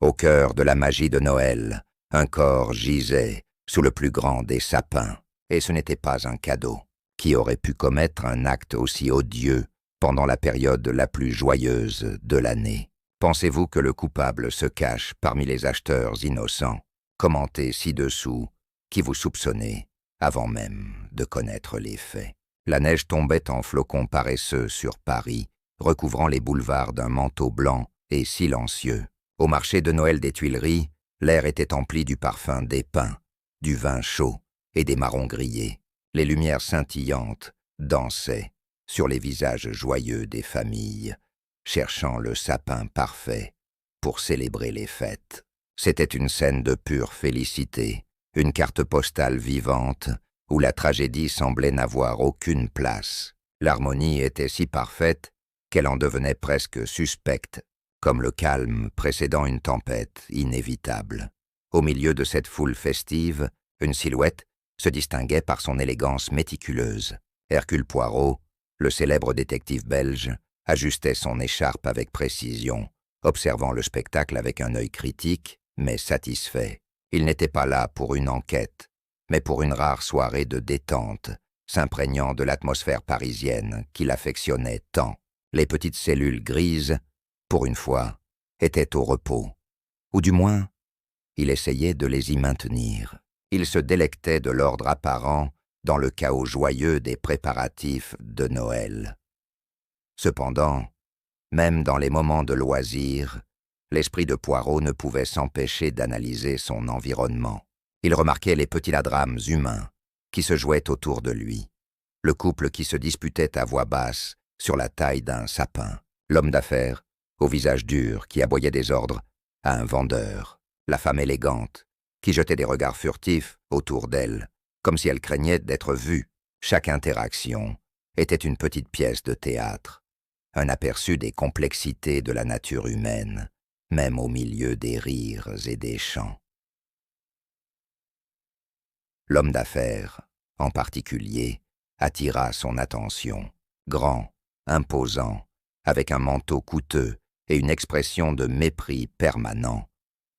Au cœur de la magie de Noël, un corps gisait sous le plus grand des sapins, et ce n'était pas un cadeau. Qui aurait pu commettre un acte aussi odieux pendant la période la plus joyeuse de l'année? Pensez-vous que le coupable se cache parmi les acheteurs innocents? Commentez ci-dessous qui vous soupçonnez avant même de connaître les faits. La neige tombait en flocons paresseux sur Paris, recouvrant les boulevards d'un manteau blanc et silencieux. Au marché de Noël des Tuileries, l'air était empli du parfum des pins, du vin chaud et des marrons grillés. Les lumières scintillantes dansaient sur les visages joyeux des familles, cherchant le sapin parfait pour célébrer les fêtes. C'était une scène de pure félicité, une carte postale vivante où la tragédie semblait n'avoir aucune place. L'harmonie était si parfaite qu'elle en devenait presque suspecte, comme le calme précédant une tempête inévitable. Au milieu de cette foule festive, une silhouette se distinguait par son élégance méticuleuse. Hercule Poirot, le célèbre détective belge, ajustait son écharpe avec précision, observant le spectacle avec un œil critique, mais satisfait. Il n'était pas là pour une enquête, mais pour une rare soirée de détente, s'imprégnant de l'atmosphère parisienne qu'il affectionnait tant. Les petites cellules grises, pour une fois, étaient au repos. Ou du moins, il essayait de les y maintenir. Il se délectait de l'ordre apparent dans le chaos joyeux des préparatifs de Noël. Cependant, même dans les moments de loisir, l'esprit de Poirot ne pouvait s'empêcher d'analyser son environnement. Il remarquait les petits drames humains qui se jouaient autour de lui. Le couple qui se disputait à voix basse sur la taille d'un sapin. L'homme d'affaires, au visage dur, qui aboyait des ordres à un vendeur. La femme élégante, qui jetait des regards furtifs autour d'elle, comme si elle craignait d'être vue. Chaque interaction était une petite pièce de théâtre, un aperçu des complexités de la nature humaine, même au milieu des rires et des chants. L'homme d'affaires, en particulier, attira son attention. Grand, imposant, avec un manteau coûteux et une expression de mépris permanent.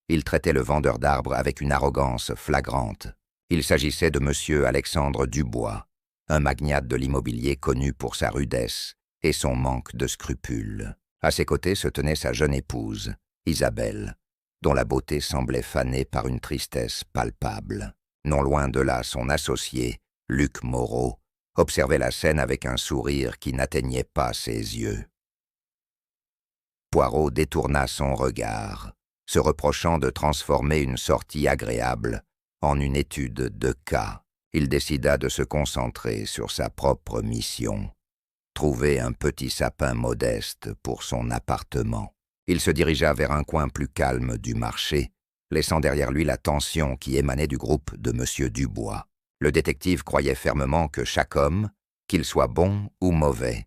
Il traitait le vendeur d'arbres avec une arrogance flagrante. Il s'agissait de M. Alexandre Dubois, un magnate de l'immobilier connu pour sa rudesse et son manque de scrupules. À ses côtés se tenait sa jeune épouse, Isabelle, dont la beauté semblait fanée par une tristesse palpable. Non loin de là, son associé, Luc Moreau, observait la scène avec un sourire qui n'atteignait pas ses yeux. Poirot détourna son regard, se reprochant de transformer une sortie agréable en une étude de cas. Il décida de se concentrer sur sa propre mission, trouver un petit sapin modeste pour son appartement. Il se dirigea vers un coin plus calme du marché, laissant derrière lui la tension qui émanait du groupe de M. Dubois. Le détective croyait fermement que chaque homme, qu'il soit bon ou mauvais,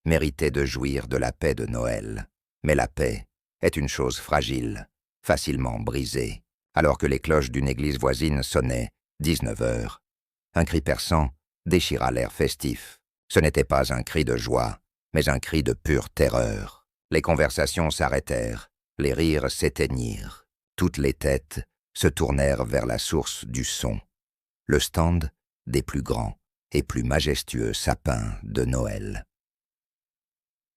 méritait de jouir de la paix de Noël. Mais la paix est une chose fragile, facilement brisée. Alors que les cloches d'une église voisine sonnaient 19 heures, un cri perçant déchira l'air festif. Ce n'était pas un cri de joie, mais un cri de pure terreur. Les conversations s'arrêtèrent, les rires s'éteignirent. Toutes les têtes se tournèrent vers la source du son, le stand des plus grands et plus majestueux sapins de Noël.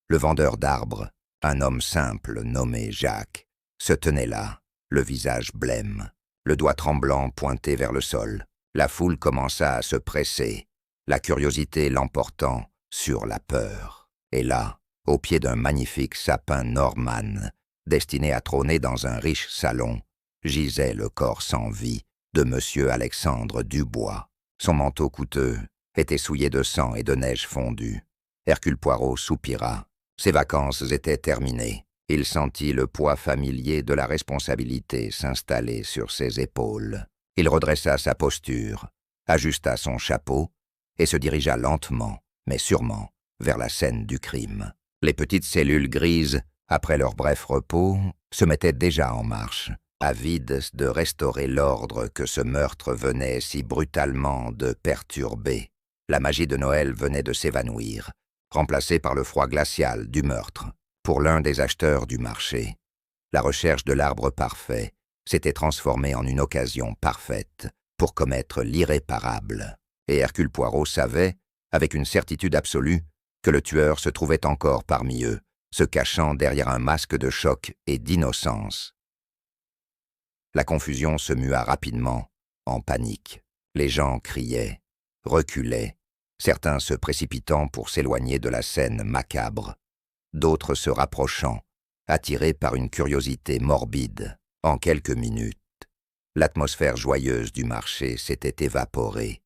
Le vendeur d'arbres, un homme simple nommé Jacques, se tenait là, le visage blême, le doigt tremblant pointé vers le sol. La foule commença à se presser, la curiosité l'emportant sur la peur. Et là, au pied d'un magnifique sapin norman, destiné à trôner dans un riche salon, gisait le corps sans vie de M. Alexandre Dubois. Son manteau coûteux était souillé de sang et de neige fondue. Hercule Poirot soupira. Ses vacances étaient terminées. Il sentit le poids familier de la responsabilité s'installer sur ses épaules. Il redressa sa posture, ajusta son chapeau et se dirigea lentement, mais sûrement, vers la scène du crime. Les petites cellules grises, après leur bref repos, se mettaient déjà en marche, avides de restaurer l'ordre que ce meurtre venait si brutalement de perturber. La magie de Noël venait de s'évanouir, remplacée par le froid glacial du meurtre. Pour l'un des acheteurs du marché, La recherche de l'arbre parfait s'était transformée en une occasion parfaite pour commettre l'irréparable. Et Hercule Poirot savait, avec une certitude absolue, que le tueur se trouvait encore parmi eux, se cachant derrière un masque de choc et d'innocence. La confusion se mua rapidement en panique. Les gens criaient, reculaient, certains se précipitant pour s'éloigner de la scène macabre, d'autres se rapprochant, attirés par une curiosité morbide. En quelques minutes, l'atmosphère joyeuse du marché s'était évaporée,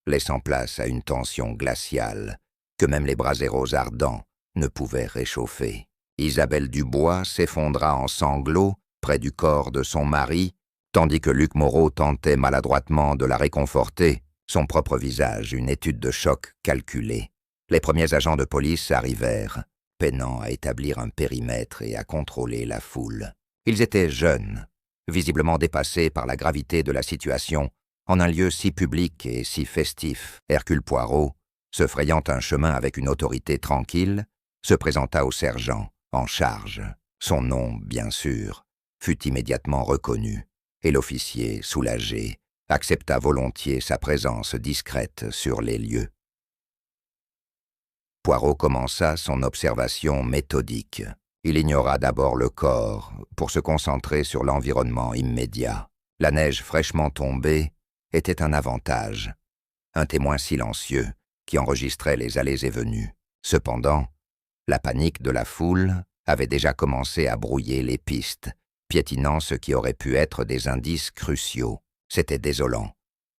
laissant place à une tension glaciale que même les braseros ardents ne pouvaient réchauffer. Isabelle Dubois s'effondra en sanglots près du corps de son mari, tandis que Luc Moreau tentait maladroitement de la réconforter, son propre visage une étude de choc calculée. Les premiers agents de police arrivèrent, peinant à établir un périmètre et à contrôler la foule. Ils étaient jeunes, visiblement dépassés par la gravité de la situation, en un lieu si public et si festif. Hercule Poirot, se frayant un chemin avec une autorité tranquille, se présenta au sergent, en charge. Son nom, bien sûr, fut immédiatement reconnu, et l'officier, soulagé, accepta volontiers sa présence discrète sur les lieux. Poirot commença son observation méthodique. Il ignora d'abord le corps, pour se concentrer sur l'environnement immédiat. La neige fraîchement tombée était un avantage, un témoin silencieux qui enregistrait les allées et venues. Cependant, la panique de la foule avait déjà commencé à brouiller les pistes, piétinant ce qui aurait pu être des indices cruciaux. C'était désolant,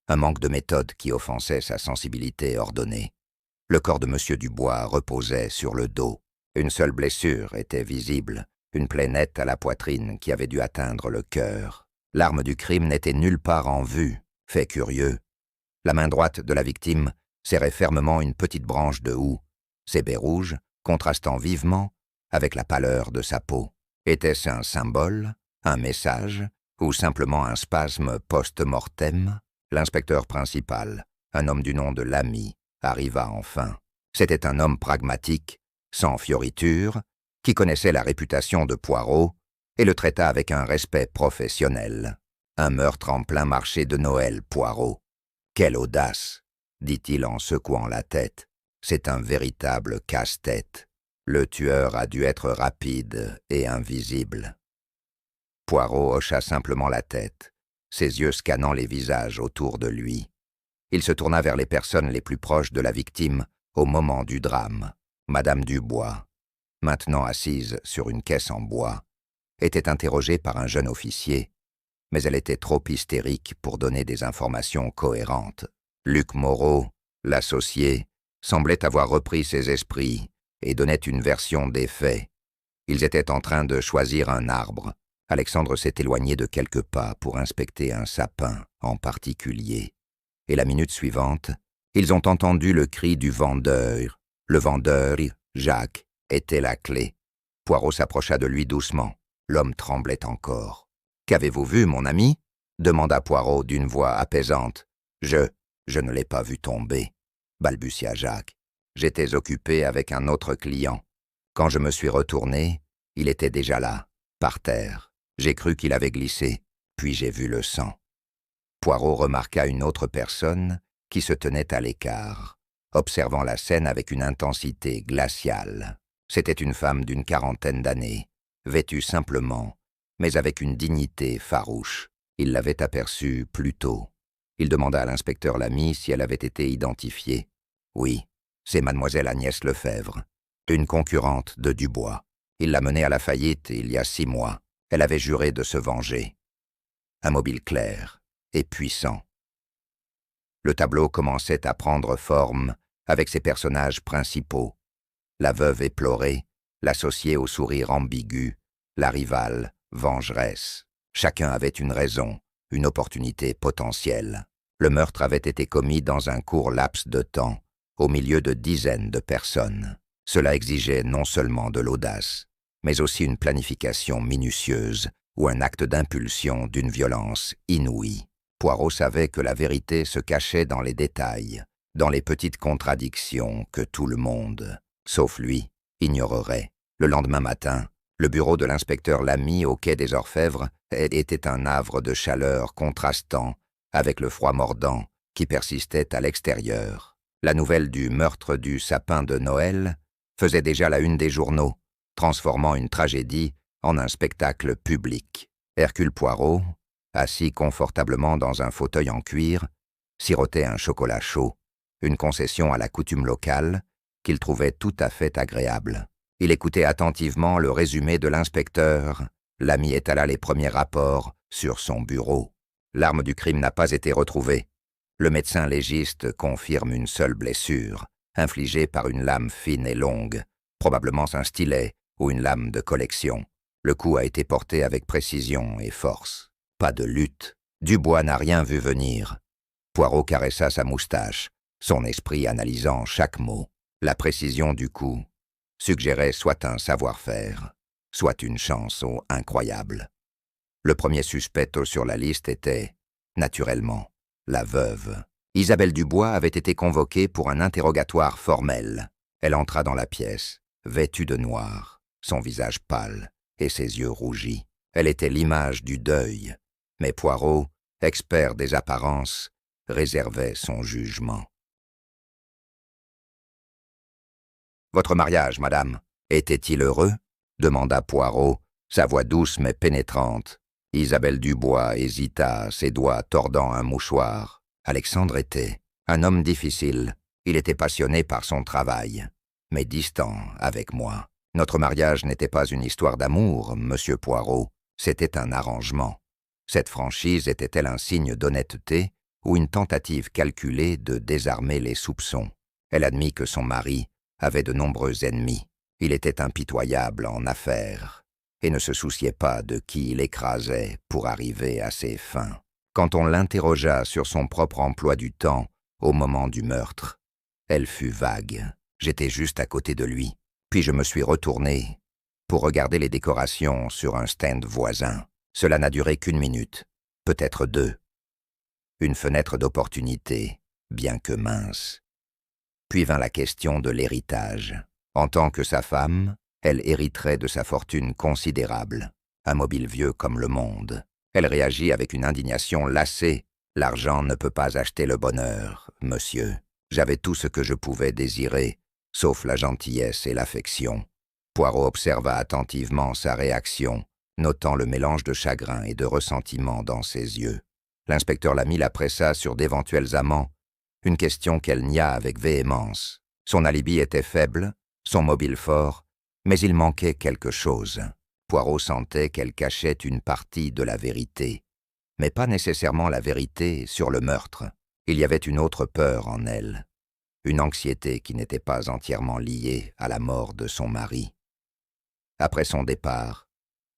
un manque de méthode qui offensait sa sensibilité ordonnée. Le corps de M. Dubois reposait sur le dos. Une seule blessure était visible, une plaie nette à la poitrine qui avait dû atteindre le cœur. L'arme du crime n'était nulle part en vue. Fait curieux, la main droite de la victime serrait fermement une petite branche de houx, ses baies rouges contrastant vivement avec la pâleur de sa peau. Était-ce un symbole, un message, ou simplement un spasme post-mortem? L'inspecteur principal, un homme du nom de Lamy, arriva enfin. C'était un homme pragmatique, sans fioriture, qui connaissait la réputation de Poirot et le traita avec un respect professionnel. Un meurtre en plein marché de Noël, Poirot. Quelle audace, dit-il en secouant la tête. C'est un véritable casse-tête. Le tueur a dû être rapide et invisible. Poirot hocha simplement la tête, ses yeux scannant les visages autour de lui. Il se tourna vers les personnes les plus proches de la victime au moment du drame. Madame Dubois, maintenant assise sur une caisse en bois, était interrogée par un jeune officier, mais elle était trop hystérique pour donner des informations cohérentes. Luc Moreau, l'associé, semblait avoir repris ses esprits et donnait une version des faits. Ils étaient en train de choisir un arbre. Alexandre s'est éloigné de quelques pas pour inspecter un sapin en particulier. Et la minute suivante, ils ont entendu le cri du vendeur. Le vendeur, Jacques, était la clé. Poirot s'approcha de lui doucement. L'homme tremblait encore. « Qu'avez-vous vu, mon ami » demanda Poirot d'une voix apaisante. « Je ne l'ai pas vu tomber » balbutia Jacques. « J'étais occupé avec un autre client. Quand je me suis retourné, il était déjà là, par terre. J'ai cru qu'il avait glissé, puis j'ai vu le sang. » Poirot remarqua une autre personne qui se tenait à l'écart, observant la scène avec une intensité glaciale. C'était une femme d'une quarantaine d'années, vêtue simplement, mais avec une dignité farouche. Il l'avait aperçue plus tôt. Il demanda à l'inspecteur Lamy si elle avait été identifiée. « Oui, c'est mademoiselle Agnès Lefebvre, une concurrente de Dubois. Il l'a menée à la faillite il y a 6 mois. Elle avait juré de se venger. » Un mobile clair et puissant. Le tableau commençait à prendre forme avec ses personnages principaux. La veuve éplorée, l'associé au sourire ambigu, la rivale, vengeresse. Chacun avait une raison, une opportunité potentielle. Le meurtre avait été commis dans un court laps de temps, au milieu de dizaines de personnes. Cela exigeait non seulement de l'audace, mais aussi une planification minutieuse ou un acte d'impulsion d'une violence inouïe. Poirot savait que la vérité se cachait dans les détails, dans les petites contradictions que tout le monde, sauf lui, ignorerait. Le lendemain matin, Le bureau de l'inspecteur Lamy au quai des Orfèvres était un havre de chaleur contrastant avec le froid mordant qui persistait à l'extérieur. La nouvelle du meurtre du sapin de Noël faisait déjà la une des journaux, transformant une tragédie en un spectacle public. Hercule Poirot, assis confortablement dans un fauteuil en cuir, sirotait un chocolat chaud, une concession à la coutume locale qu'il trouvait tout à fait agréable. Il écoutait attentivement le résumé de l'inspecteur. Lamy étala les premiers rapports sur son bureau. L'arme du crime n'a pas été retrouvée. Le médecin légiste confirme une seule blessure, infligée par une lame fine et longue, probablement un stylet ou une lame de collection. Le coup a été porté avec précision et force. Pas de lutte. Dubois n'a rien vu venir. Poirot caressa sa moustache, son esprit analysant chaque mot. La précision du coup suggérait soit un savoir-faire, soit une chance incroyable. Le premier suspect sur la liste était, naturellement, la veuve. Isabelle Dubois avait été convoquée pour un interrogatoire formel. Elle entra dans la pièce, vêtue de noir, son visage pâle et ses yeux rougis. Elle était l'image du deuil, mais Poirot, expert des apparences, réservait son jugement. « Votre mariage, madame, était-il heureux ?» demanda Poirot, sa voix douce mais pénétrante. Isabelle Dubois hésita, ses doigts tordant un mouchoir. Alexandre était un homme difficile. Il était passionné par son travail, mais distant avec moi. Notre mariage n'était pas une histoire d'amour, monsieur Poirot. C'était un arrangement. Cette franchise était-elle un signe d'honnêteté ou une tentative calculée de désarmer les soupçons? Elle admit que son mari avait de nombreux ennemis. Il était impitoyable en affaires et ne se souciait pas de qui il écrasait pour arriver à ses fins. Quand on l'interrogea sur son propre emploi du temps au moment du meurtre, elle fut vague. J'étais juste à côté de lui, puis je me suis retourné pour regarder les décorations sur un stand voisin. Cela n'a duré qu'1 minute, peut-être 2. Une fenêtre d'opportunité, bien que mince. Puis vint la question de l'héritage. En tant que sa femme, elle hériterait de sa fortune considérable, un mobile vieux comme le monde. Elle réagit avec une indignation lassée. « L'argent ne peut pas acheter le bonheur, monsieur. J'avais tout ce que je pouvais désirer, sauf la gentillesse et l'affection. » Poirot observa attentivement sa réaction, notant le mélange de chagrin et de ressentiment dans ses yeux. L'inspecteur Lamy la pressa sur d'éventuels amants, une question qu'elle nia avec véhémence. Son alibi était faible, son mobile fort, mais il manquait quelque chose. Poirot sentait qu'elle cachait une partie de la vérité, mais pas nécessairement la vérité sur le meurtre. Il y avait une autre peur en elle, une anxiété qui n'était pas entièrement liée à la mort de son mari. Après son départ,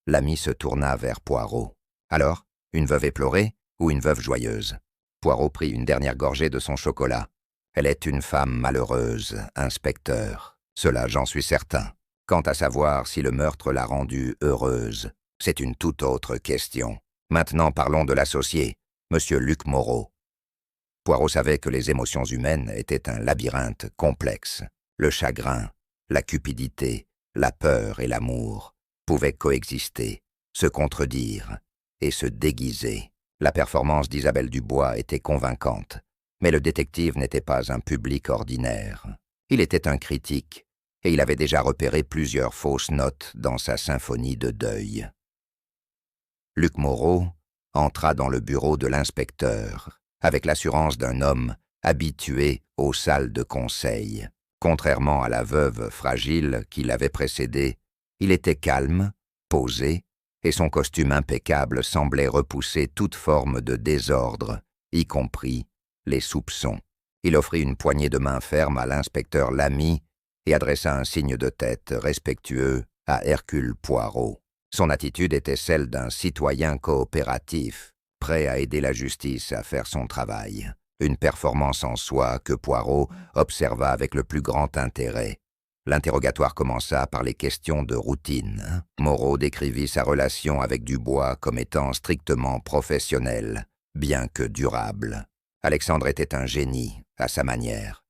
Lamy se tourna vers Poirot. « Alors, une veuve éplorée ou une veuve joyeuse ?» Poirot prit une dernière gorgée de son chocolat. « Elle est une femme malheureuse, inspecteur. Cela, j'en suis certain. Quant à savoir si le meurtre l'a rendue heureuse, c'est une toute autre question. Maintenant parlons de l'associé, monsieur Luc Moreau. » Poirot savait que les émotions humaines étaient un labyrinthe complexe. Le chagrin, la cupidité, la peur et l'amour pouvaient coexister, se contredire et se déguiser. La performance d'Isabelle Dubois était convaincante, mais le détective n'était pas un public ordinaire. Il était un critique, et il avait déjà repéré plusieurs fausses notes dans sa symphonie de deuil. Luc Moreau entra dans le bureau de l'inspecteur, avec l'assurance d'un homme habitué aux salles de conseil. Contrairement à la veuve fragile qui l'avait précédé, il était calme, posé, et son costume impeccable semblait repousser toute forme de désordre, y compris les soupçons. Il offrit une poignée de main ferme à l'inspecteur Lamy et adressa un signe de tête respectueux à Hercule Poirot. Son attitude était celle d'un citoyen coopératif, prêt à aider la justice à faire son travail. Une performance en soi que Poirot observa avec le plus grand intérêt. L'interrogatoire commença par les questions de routine. Moreau décrivit sa relation avec Dubois comme étant strictement professionnelle, bien que durable. Alexandre était un génie, à sa manière,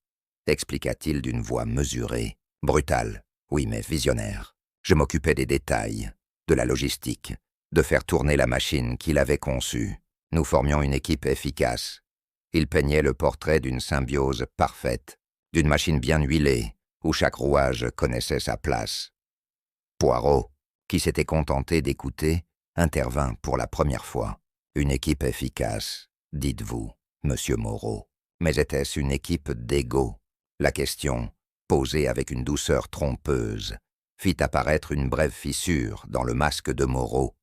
expliqua-t-il d'une voix mesurée. Brutal, oui, mais visionnaire. Je m'occupais des détails, de la logistique, de faire tourner la machine qu'il avait conçue. Nous formions une équipe efficace. Il peignait le portrait d'une symbiose parfaite, d'une machine bien huilée, où chaque rouage connaissait sa place. Poirot, qui s'était contenté d'écouter, intervint pour la première fois. Une équipe efficace, dites-vous, monsieur Moreau. Mais était-ce une équipe d'égaux? La question, posée avec une douceur trompeuse, fit apparaître une brève fissure dans le masque de Moreau.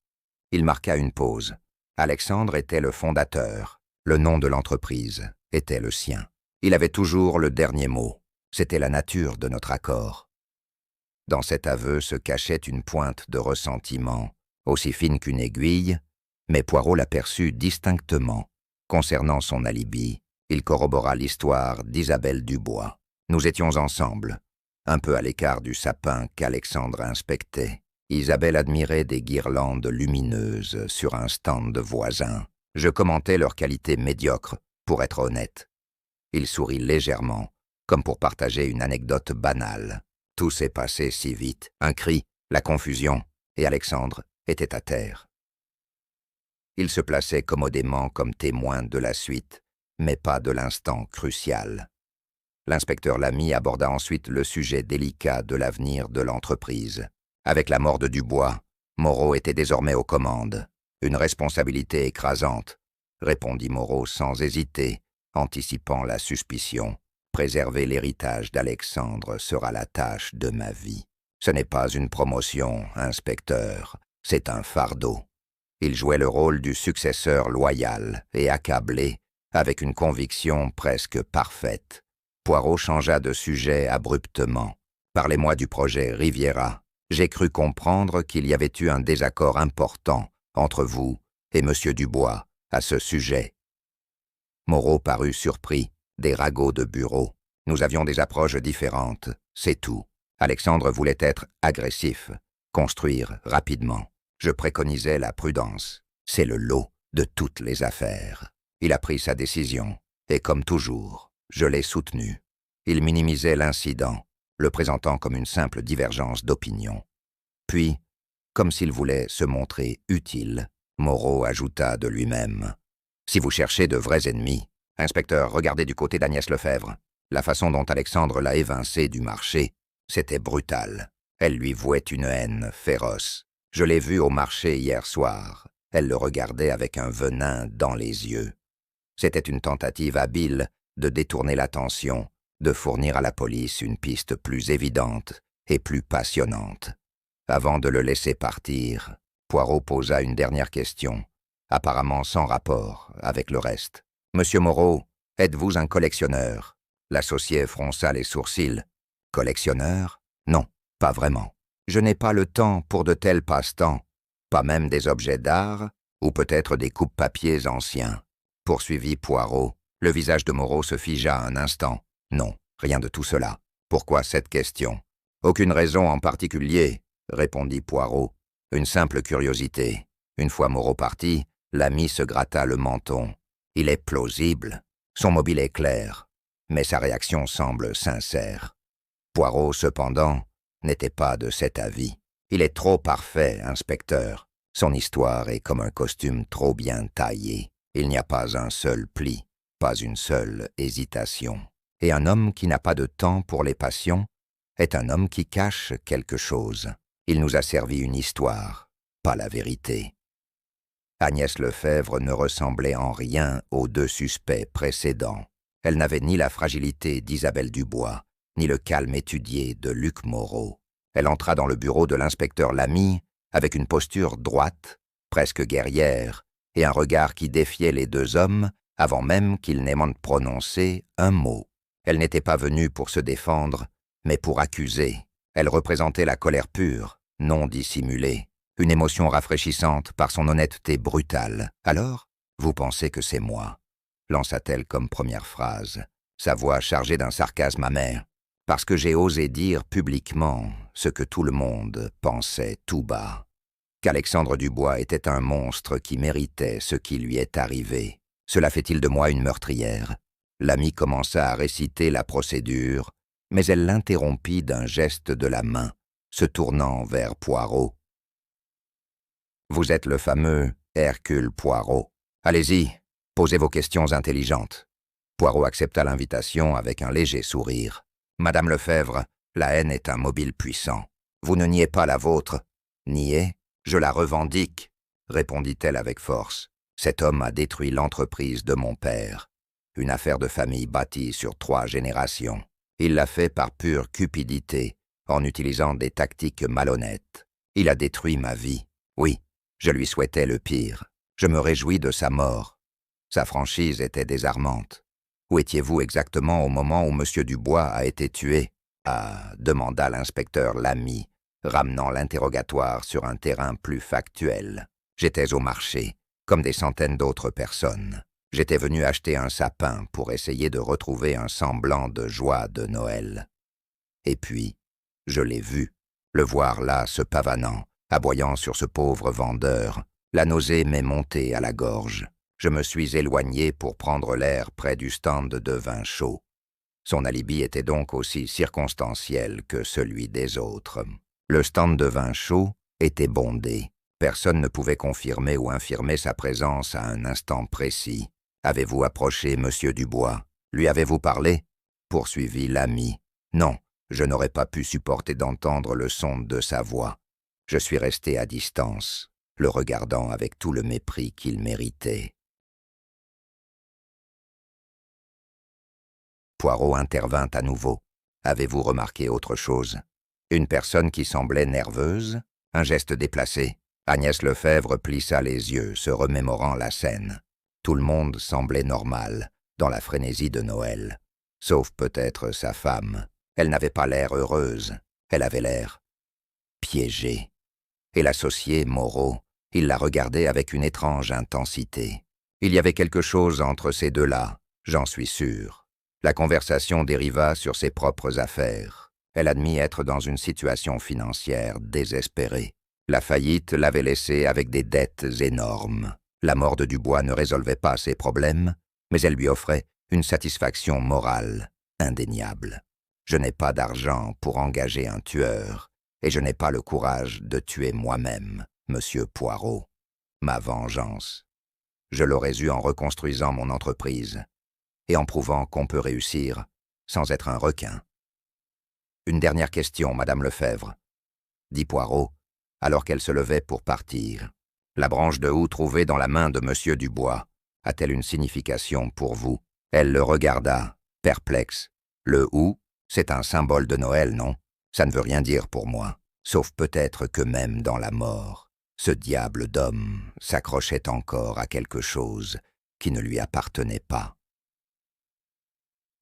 Il marqua une pause. Alexandre était le fondateur. Le nom de l'entreprise était le sien. Il avait toujours le dernier mot. C'était la nature de notre accord. Dans cet aveu se cachait une pointe de ressentiment, aussi fine qu'une aiguille, mais Poirot l'aperçut distinctement. Concernant son alibi, il corrobora l'histoire d'Isabelle Dubois. Nous étions ensemble, un peu à l'écart du sapin qu'Alexandre inspectait. Isabelle admirait des guirlandes lumineuses sur un stand voisin. Je commentais leur qualité médiocre, pour être honnête. Il sourit légèrement, comme pour partager une anecdote banale. Tout s'est passé si vite. Un cri, la confusion, et Alexandre était à terre. Il se plaçait commodément comme témoin de la suite, mais pas de l'instant crucial. L'inspecteur Lamy aborda ensuite le sujet délicat de l'avenir de l'entreprise. Avec la mort de Dubois, Moreau était désormais aux commandes. Une responsabilité écrasante, répondit Moreau sans hésiter, anticipant la suspicion. Préserver l'héritage d'Alexandre sera la tâche de ma vie. Ce n'est pas une promotion, inspecteur, c'est un fardeau. Il jouait le rôle du successeur loyal et accablé, avec une conviction presque parfaite. Poirot changea de sujet abruptement. Parlez-moi du projet Riviera. J'ai cru comprendre qu'il y avait eu un désaccord important entre vous et M. Dubois à ce sujet. Moreau parut surpris, des ragots de bureau. Nous avions des approches différentes, c'est tout. Alexandre voulait être agressif, construire rapidement. Je préconisais la prudence. C'est le lot de toutes les affaires. Il a pris sa décision, et comme toujours, je l'ai soutenu. Il minimisait l'incident, le présentant comme une simple divergence d'opinion. Puis, comme s'il voulait se montrer utile, Moreau ajouta de lui-même. « Si vous cherchez de vrais ennemis, inspecteur, regardez du côté d'Agnès Lefebvre. La façon dont Alexandre l'a évincée du marché, c'était brutal. Elle lui vouait une haine féroce. Je l'ai vue au marché hier soir. Elle le regardait avec un venin dans les yeux. C'était une tentative habile de détourner l'attention, de fournir à la police une piste plus évidente et plus passionnante. Avant de le laisser partir, Poirot posa une dernière question, apparemment sans rapport avec le reste. « Monsieur Moreau, êtes-vous un collectionneur ?» L'associé fronça les sourcils. « Collectionneur? Non, pas vraiment. Je n'ai pas le temps pour de tels passe-temps, pas même des objets d'art ou peut-être des coupe-papiers anciens. » Poursuivit Poirot. Le visage de Moreau se figea un instant. « Non, rien de tout cela. Pourquoi cette question? »« Aucune raison en particulier, » répondit Poirot. « Une simple curiosité. » Une fois Moreau parti, l'ami se gratta le menton. « Il est plausible. Son mobile est clair. Mais sa réaction semble sincère. » Poirot, cependant, n'était pas de cet avis. « Il est trop parfait, inspecteur. Son histoire est comme un costume trop bien taillé. Il n'y a pas un seul pli, pas une seule hésitation. Et un homme qui n'a pas de temps pour les passions est un homme qui cache quelque chose. Il nous a servi une histoire, pas la vérité. » Agnès Lefebvre ne ressemblait en rien aux deux suspects précédents. Elle n'avait ni la fragilité d'Isabelle Dubois, ni le calme étudié de Luc Moreau. Elle entra dans le bureau de l'inspecteur Lamy avec une posture droite, presque guerrière, et un regard qui défiait les deux hommes avant même qu'ils n'aient prononcé un mot. Elle n'était pas venue pour se défendre, mais pour accuser. Elle représentait la colère pure, non dissimulée, une émotion rafraîchissante par son honnêteté brutale. « Alors, vous pensez que c'est moi ?» lança-t-elle comme première phrase, sa voix chargée d'un sarcasme amer. « Parce que j'ai osé dire publiquement ce que tout le monde pensait tout bas, qu'Alexandre Dubois était un monstre qui méritait ce qui lui est arrivé. Cela fait-il de moi une meurtrière ?» L'ami commença à réciter la procédure, mais elle l'interrompit d'un geste de la main. se tournant vers Poirot. « Vous êtes le fameux Hercule Poirot. Allez-y, posez vos questions intelligentes. » Poirot accepta l'invitation avec un léger sourire. « Madame Lefebvre, la haine est un mobile puissant. Vous ne niez pas la vôtre. »« Nier, je la revendique, » répondit-elle avec force. « Cet homme a détruit l'entreprise de mon père. Une affaire de famille bâtie sur 3 générations. Il l'a fait par pure cupidité, en utilisant des tactiques malhonnêtes. Il a détruit ma vie. Oui, je lui souhaitais le pire. Je me réjouis de sa mort. Sa franchise était désarmante. Où étiez-vous exactement au moment où M. Dubois a été tué ? » « Ah, demanda l'inspecteur Lamy, ramenant l'interrogatoire sur un terrain plus factuel. « J'étais au marché, comme des centaines d'autres personnes. J'étais venu acheter un sapin pour essayer de retrouver un semblant de joie de Noël. Et puis, je l'ai vu, le voir là se pavanant, aboyant sur ce pauvre vendeur. La nausée m'est montée à la gorge. Je me suis éloigné pour prendre l'air près du stand de vin chaud. Son alibi était donc aussi circonstanciel que celui des autres. Le stand de vin chaud était bondé. Personne ne pouvait confirmer ou infirmer sa présence à un instant précis. Avez-vous approché M. Dubois? Lui avez-vous parlé? Poursuivit Lamy. Non, je n'aurais pas pu supporter d'entendre le son de sa voix. Je suis resté à distance, le regardant avec tout le mépris qu'il méritait. Poirot intervint à nouveau. Avez-vous remarqué autre chose? Une personne qui semblait nerveuse? Un geste déplacé? Agnès Lefebvre plissa les yeux, se remémorant la scène. Tout le monde semblait normal, dans la frénésie de Noël. Sauf peut-être sa femme. Elle n'avait pas l'air heureuse. Elle avait l'air piégée. Et l'associé, Moreau, il la regardait avec une étrange intensité. Il y avait quelque chose entre ces deux-là, j'en suis sûr. La conversation dériva sur ses propres affaires. Elle admit être dans une situation financière désespérée. La faillite l'avait laissée avec des dettes énormes. La mort de Dubois ne résolvait pas ses problèmes, mais elle lui offrait une satisfaction morale indéniable. Je n'ai pas d'argent pour engager un tueur, et je n'ai pas le courage de tuer moi-même, Monsieur Poirot. Ma vengeance, je l'aurais eue en reconstruisant mon entreprise, et en prouvant qu'on peut réussir sans être un requin. Une dernière question, Madame Lefebvre, dit Poirot, alors qu'elle se levait pour partir. La branche de houx trouvée dans la main de M. Dubois a-t-elle une signification pour vous? Elle le regarda, perplexe. Le houx, c'est un symbole de Noël, non? Ça ne veut rien dire pour moi, sauf peut-être que même dans la mort, ce diable d'homme s'accrochait encore à quelque chose qui ne lui appartenait pas.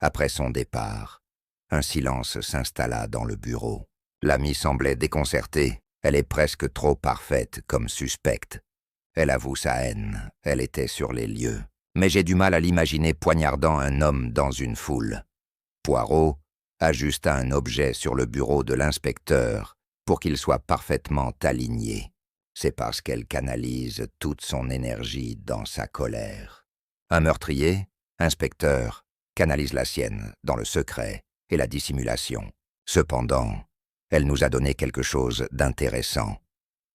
Après son départ, un silence s'installa dans le bureau. L'amie semblait déconcertée. Elle est presque trop parfaite comme suspecte. Elle avoue sa haine. Elle était sur les lieux. Mais j'ai du mal à l'imaginer poignardant un homme dans une foule. Poirot ajusta un objet sur le bureau de l'inspecteur pour qu'il soit parfaitement aligné. C'est parce qu'elle canalise toute son énergie dans sa colère. Un meurtrier, inspecteur, canalise la sienne dans le secret et la dissimulation. Cependant, elle nous a donné quelque chose d'intéressant,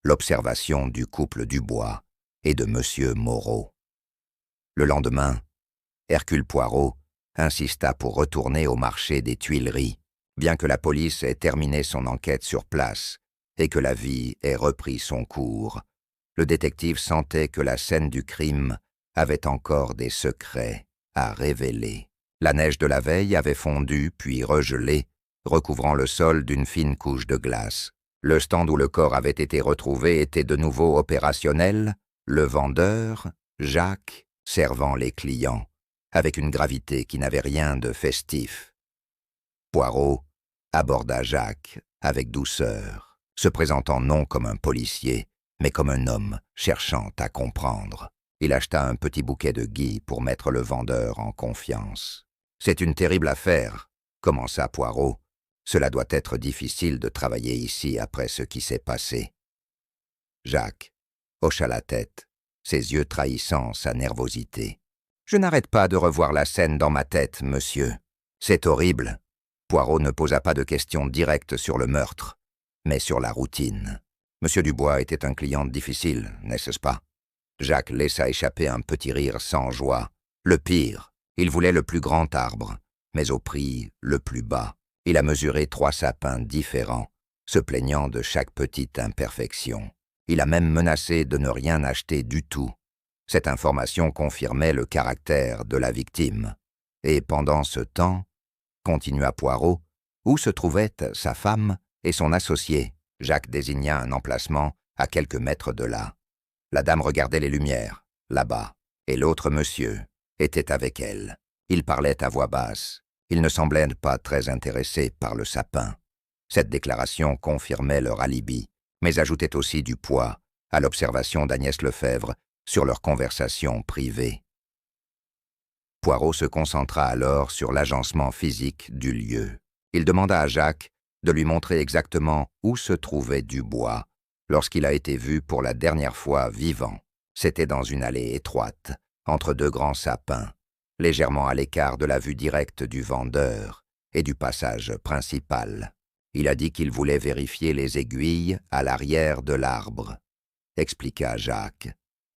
l'observation du couple Dubois et de M. Moreau. Le lendemain, Hercule Poirot insista pour retourner au marché des Tuileries, bien que la police ait terminé son enquête sur place et que la vie ait repris son cours. Le détective sentait que la scène du crime avait encore des secrets à révéler. La neige de la veille avait fondu puis regelé, recouvrant le sol d'une fine couche de glace. Le stand où le corps avait été retrouvé était de nouveau opérationnel, le vendeur, Jacques, servant les clients, avec une gravité qui n'avait rien de festif. Poirot aborda Jacques avec douceur, se présentant non comme un policier, mais comme un homme cherchant à comprendre. Il acheta un petit bouquet de gui pour mettre le vendeur en confiance. « C'est une terrible affaire, » commença Poirot. « Cela doit être difficile de travailler ici après ce qui s'est passé. » Jacques hocha la tête, ses yeux trahissant sa nervosité. « Je n'arrête pas de revoir la scène dans ma tête, monsieur. C'est horrible. » Poirot ne posa pas de questions directes sur le meurtre. mais sur la routine. Monsieur Dubois était un client difficile, n'est-ce pas? Jacques laissa échapper un petit rire sans joie. Le pire, il voulait le plus grand arbre, mais au prix le plus bas. Il a mesuré 3 sapins différents, se plaignant de chaque petite imperfection. Il a même menacé de ne rien acheter du tout. Cette information confirmait le caractère de la victime. Et pendant ce temps, continua Poirot, où se trouvaient sa femme et son associé? Jacques désigna un emplacement à quelques mètres de là. La dame regardait les lumières, là-bas, et l'autre monsieur était avec elle. Ils parlaient à voix basse. Ils ne semblaient pas très intéressés par le sapin. Cette déclaration confirmait leur alibi, mais ajoutait aussi du poids à l'observation d'Agnès Lefebvre sur leur conversation privée. Poirot se concentra alors sur l'agencement physique du lieu. Il demanda à Jacques de lui montrer exactement où se trouvait Dubois lorsqu'il a été vu pour la dernière fois vivant. C'était dans une allée étroite, entre 2 grands sapins, légèrement à l'écart de la vue directe du vendeur et du passage principal. Il a dit qu'il voulait vérifier les aiguilles à l'arrière de l'arbre, expliqua Jacques.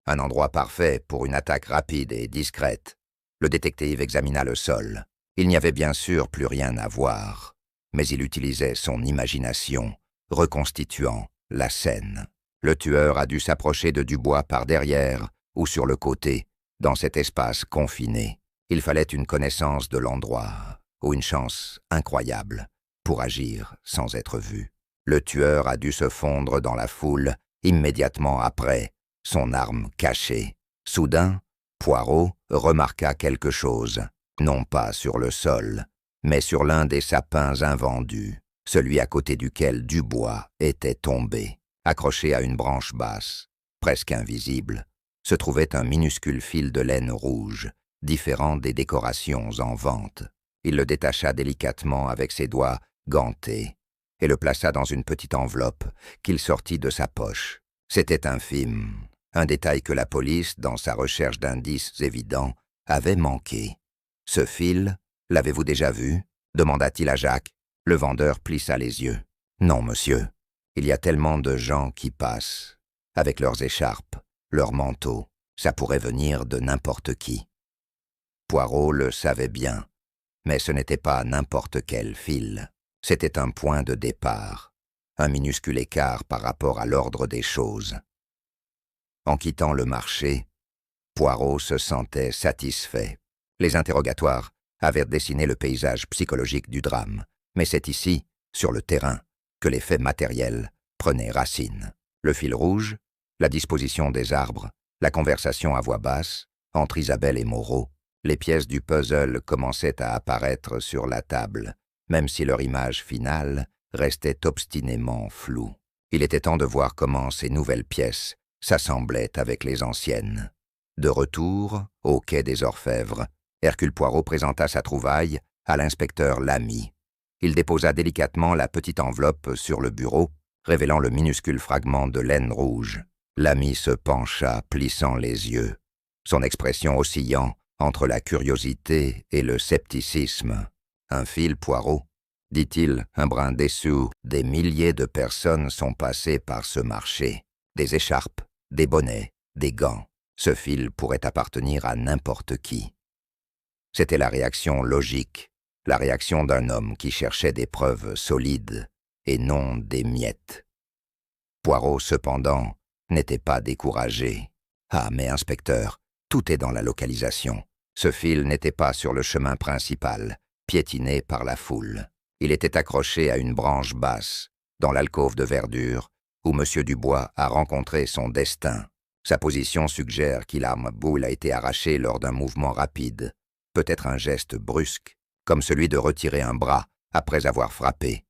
Un endroit parfait pour une attaque rapide et discrète. Le détective examina le sol. Il n'y avait bien sûr plus rien à voir, mais il utilisait son imagination, reconstituant la scène. Le tueur a dû s'approcher de Dubois par derrière ou sur le côté, dans cet espace confiné. Il fallait une connaissance de l'endroit, ou une chance incroyable, pour agir sans être vu. Le tueur a dû se fondre dans la foule immédiatement après, son arme cachée. Soudain, Poirot remarqua quelque chose, non pas sur le sol, mais sur l'un des sapins invendus, celui à côté duquel Dubois était tombé. Accroché à une branche basse, presque invisible, se trouvait un minuscule fil de laine rouge, différent des décorations en vente. Il le détacha délicatement avec ses doigts gantés et le plaça dans une petite enveloppe qu'il sortit de sa poche. C'était infime, un détail que la police, dans sa recherche d'indices évidents, avait manqué. « Ce fil, l'avez-vous déjà vu ?» demanda-t-il à Jacques. Le vendeur plissa les yeux. « Non, monsieur. Il y a tellement de gens qui passent, avec leurs écharpes, leurs manteaux. Ça pourrait venir de n'importe qui. » Poirot le savait bien, mais ce n'était pas n'importe quel fil. C'était un point de départ, un minuscule écart par rapport à l'ordre des choses. En quittant le marché, Poirot se sentait satisfait. Les interrogatoires avaient dessiné le paysage psychologique du drame, mais c'est ici, sur le terrain, que les faits matériels prenaient racine. Le fil rouge, la disposition des arbres, la conversation à voix basse, entre Isabelle et Moreau, les pièces du puzzle commençaient à apparaître sur la table, même si leur image finale restait obstinément floue. Il était temps de voir comment ces nouvelles pièces s'assemblaient avec les anciennes. De retour, au quai des Orfèvres, Hercule Poirot présenta sa trouvaille à l'inspecteur Lamy. Il déposa délicatement la petite enveloppe sur le bureau, révélant le minuscule fragment de laine rouge. Lamy se pencha, plissant les yeux, son expression oscillant entre la curiosité et le scepticisme. « Un fil, Poirot ?» dit-il, un brin déçu. « Des milliers de personnes sont passées par ce marché. Des écharpes, des bonnets, des gants. Ce fil pourrait appartenir à n'importe qui. » C'était la réaction logique, la réaction d'un homme qui cherchait des preuves solides et non des miettes. Poirot, cependant, n'était pas découragé. « Ah, mais inspecteur, tout est dans la localisation. Ce fil n'était pas sur le chemin principal, piétiné par la foule. Il était accroché à une branche basse, dans l'alcôve de verdure, où M. Dubois a rencontré son destin. Sa position suggère qu'il a été arraché lors d'un mouvement rapide, peut-être un geste brusque, comme celui de retirer un bras après avoir frappé.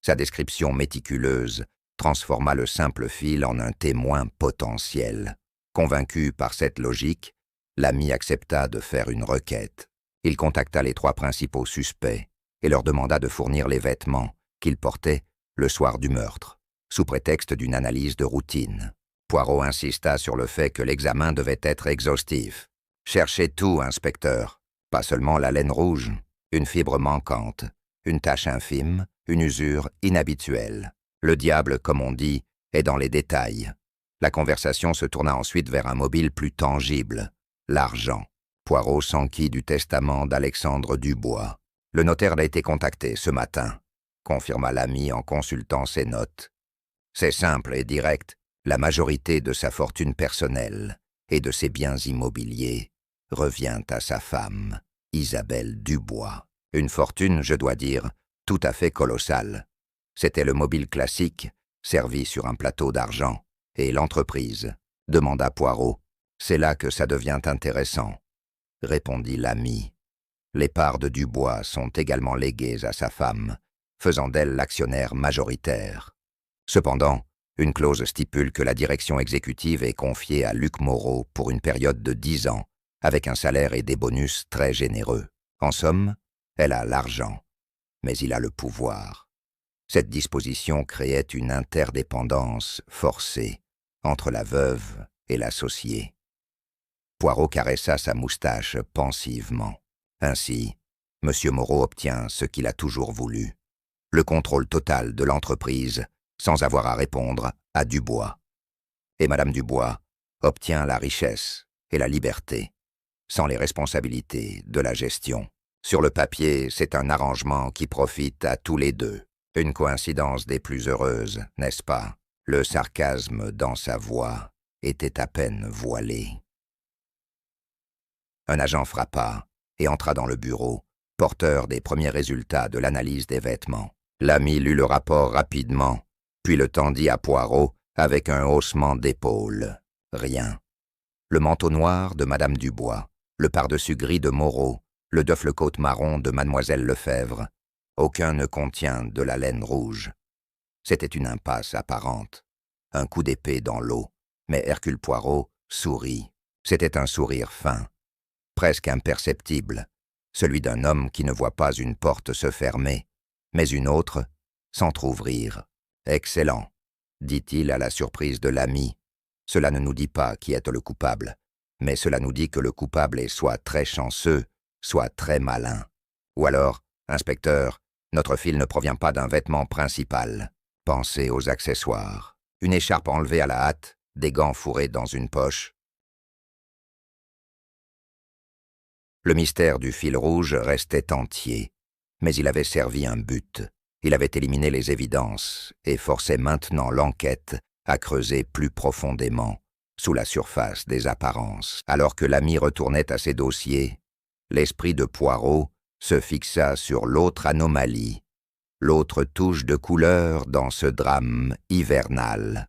Sa description méticuleuse transforma le simple fil en un témoin potentiel. Convaincu par cette logique, Lamy accepta de faire une requête. Il contacta les 3 principaux suspects et leur demanda de fournir les vêtements qu'ils portaient le soir du meurtre, sous prétexte d'une analyse de routine. Poirot insista sur le fait que l'examen devait être exhaustif. « Cherchez tout, inspecteur. Pas seulement la laine rouge, une fibre manquante, une tache infime, une usure inhabituelle. » Le diable, comme on dit, est dans les détails. La conversation se tourna ensuite vers un mobile plus tangible, l'argent. Poirot s'enquit du testament d'Alexandre Dubois. Le notaire a été contacté ce matin, confirma l'ami en consultant ses notes. C'est simple et direct, la majorité de sa fortune personnelle et de ses biens immobiliers revient à sa femme, Isabelle Dubois. Une fortune, je dois dire, tout à fait colossale. C'était le mobile classique, servi sur un plateau d'argent. Et l'entreprise, demanda Poirot. C'est là que ça devient intéressant, répondit l'ami. Les parts de Dubois sont également léguées à sa femme, faisant d'elle l'actionnaire majoritaire. Cependant, une clause stipule que la direction exécutive est confiée à Luc Moreau pour une période de 10 ans, avec un salaire et des bonus très généreux. En somme, elle a l'argent, mais il a le pouvoir. Cette disposition créait une interdépendance forcée entre la veuve et l'associé. Poirot caressa sa moustache pensivement. Ainsi, M. Moreau obtient ce qu'il a toujours voulu, le contrôle total de l'entreprise, sans avoir à répondre à Dubois. Et Madame Dubois obtient la richesse et la liberté, sans les responsabilités de la gestion. Sur le papier, c'est un arrangement qui profite à tous les deux. Une coïncidence des plus heureuses, n'est-ce pas? Le sarcasme dans sa voix était à peine voilé. Un agent frappa et entra dans le bureau, porteur des premiers résultats de l'analyse des vêtements. L'ami lut le rapport rapidement, puis le tendit à Poirot avec un haussement d'épaules. Rien. Le manteau noir de Madame Dubois, le pardessus gris de Moreau, le duffle-coat marron de Mademoiselle Lefebvre. Aucun ne contient de la laine rouge. C'était une impasse apparente, un coup d'épée dans l'eau, mais Hercule Poirot sourit. C'était un sourire fin, presque imperceptible, celui d'un homme qui ne voit pas une porte se fermer, mais une autre s'entr'ouvrir. « Excellent », dit-il à la surprise de l'ami. « Cela ne nous dit pas qui est le coupable, mais cela nous dit que le coupable est soit très chanceux, soit très malin. Ou alors, inspecteur, notre fil ne provient pas d'un vêtement principal. Pensez aux accessoires. Une écharpe enlevée à la hâte, des gants fourrés dans une poche. » Le mystère du fil rouge restait entier, mais il avait servi un but. Il avait éliminé les évidences et forçait maintenant l'enquête à creuser plus profondément, sous la surface des apparences. Alors que l'ami retournait à ses dossiers, l'esprit de Poirot se fixa sur l'autre anomalie, l'autre touche de couleur dans ce drame hivernal.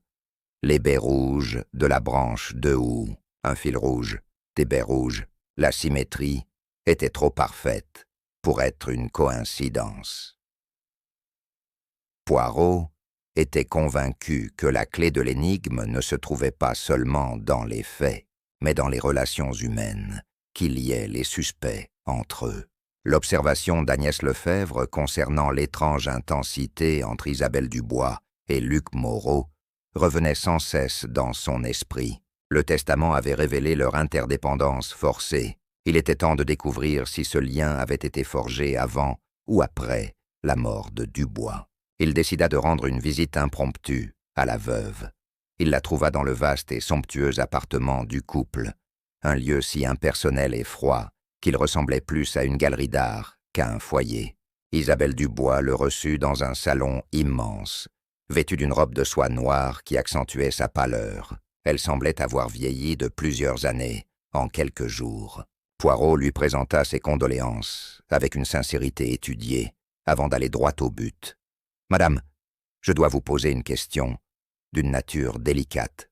Les baies rouges de la branche de houx, un fil rouge, des baies rouges. La symétrie était trop parfaite pour être une coïncidence. Poirot était convaincu que la clé de l'énigme ne se trouvait pas seulement dans les faits, mais dans les relations humaines qui liaient les suspects entre eux. L'observation d'Agnès Lefebvre concernant l'étrange intensité entre Isabelle Dubois et Luc Moreau revenait sans cesse dans son esprit. Le testament avait révélé leur interdépendance forcée. Il était temps de découvrir si ce lien avait été forgé avant ou après la mort de Dubois. Il décida de rendre une visite impromptue à la veuve. Il la trouva dans le vaste et somptueux appartement du couple, un lieu si impersonnel et froid qu'il ressemblait plus à une galerie d'art qu'à un foyer. Isabelle Dubois le reçut dans un salon immense, vêtue d'une robe de soie noire qui accentuait sa pâleur. Elle semblait avoir vieilli de plusieurs années, en quelques jours. Poirot lui présenta ses condoléances, avec une sincérité étudiée, avant d'aller droit au but. « Madame, je dois vous poser une question, d'une nature délicate. »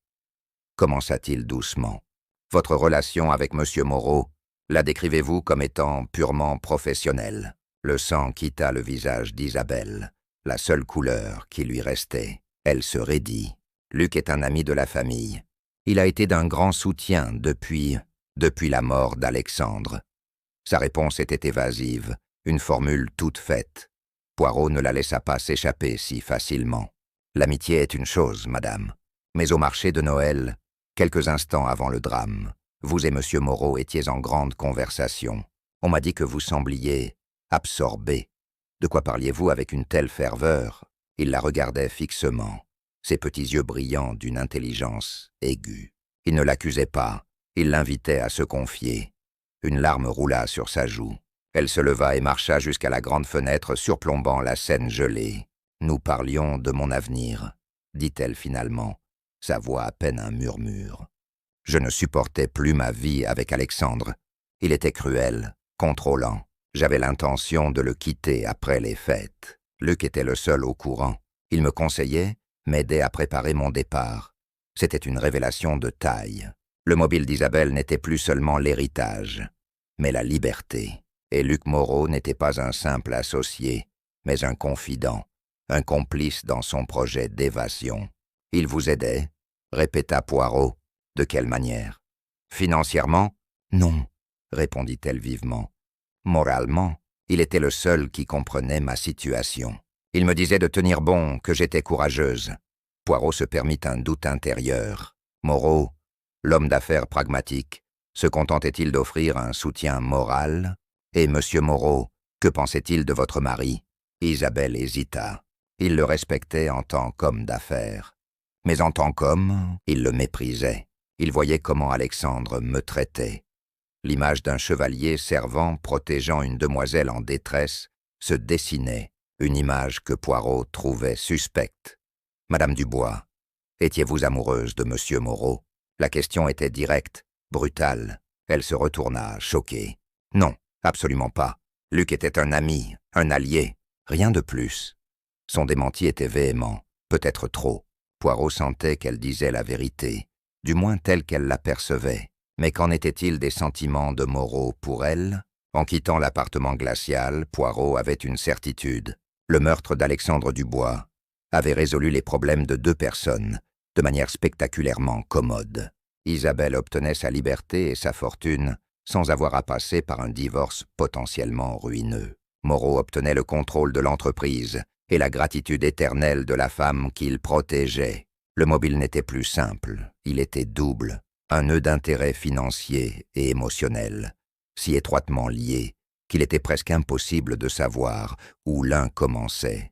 Commença-t-il doucement. « Votre relation avec M. Moreau, la décrivez-vous comme étant purement professionnelle ?» Le sang quitta le visage d'Isabelle, la seule couleur qui lui restait. Elle se raidit. Luc est un ami de la famille. Il a été d'un grand soutien depuis la mort d'Alexandre. Sa réponse était évasive, une formule toute faite. Poirot ne la laissa pas s'échapper si facilement. L'amitié est une chose, madame. Mais au marché de Noël, quelques instants avant le drame, vous et M. Moreau étiez en grande conversation. On m'a dit que vous sembliez absorbé. De quoi parliez-vous avec une telle ferveur? Il la regardait fixement, ses petits yeux brillants d'une intelligence aiguë. Il ne l'accusait pas, il l'invitait à se confier. Une larme roula sur sa joue. Elle se leva et marcha jusqu'à la grande fenêtre surplombant la Seine gelée. « Nous parlions de mon avenir », dit-elle finalement, sa voix à peine un murmure. Je ne supportais plus ma vie avec Alexandre. Il était cruel, contrôlant. J'avais l'intention de le quitter après les fêtes. Luc était le seul au courant. Il me conseillait, m'aidait à préparer mon départ. C'était une révélation de taille. Le mobile d'Isabelle n'était plus seulement l'héritage, mais la liberté. Et Luc Moreau n'était pas un simple associé, mais un confident, un complice dans son projet d'évasion. Il vous aidait, répéta Poirot. De quelle manière? Financièrement? Non, répondit-elle vivement. Moralement, il était le seul qui comprenait ma situation. Il me disait de tenir bon, que j'étais courageuse. Poirot se permit un doute intérieur. Moreau, l'homme d'affaires pragmatique, se contentait-il d'offrir un soutien moral? Et Monsieur Moreau, que pensait-il de votre mari? Isabelle hésita. Il le respectait en tant qu'homme d'affaires. Mais en tant qu'homme, il le méprisait. Il voyait comment Alexandre me traitait. L'image d'un chevalier servant, protégeant une demoiselle en détresse, se dessinait, une image que Poirot trouvait suspecte. « Madame Dubois, étiez-vous amoureuse de Monsieur Moreau ?» La question était directe, brutale. Elle se retourna, choquée. « Non, absolument pas. Luc était un ami, un allié, rien de plus. » Son démenti était véhément, peut-être trop. Poirot sentait qu'elle disait la vérité, du moins telle qu'elle l'apercevait. Mais qu'en était-il des sentiments de Moreau pour elle? En quittant l'appartement glacial, Poirot avait une certitude. Le meurtre d'Alexandre Dubois avait résolu les problèmes de 2 personnes, de manière spectaculairement commode. Isabelle obtenait sa liberté et sa fortune sans avoir à passer par un divorce potentiellement ruineux. Moreau obtenait le contrôle de l'entreprise et la gratitude éternelle de la femme qu'il protégeait. Le mobile n'était plus simple, il était double. Un nœud d'intérêt financier et émotionnel, si étroitement liés qu'il était presque impossible de savoir où l'un commençait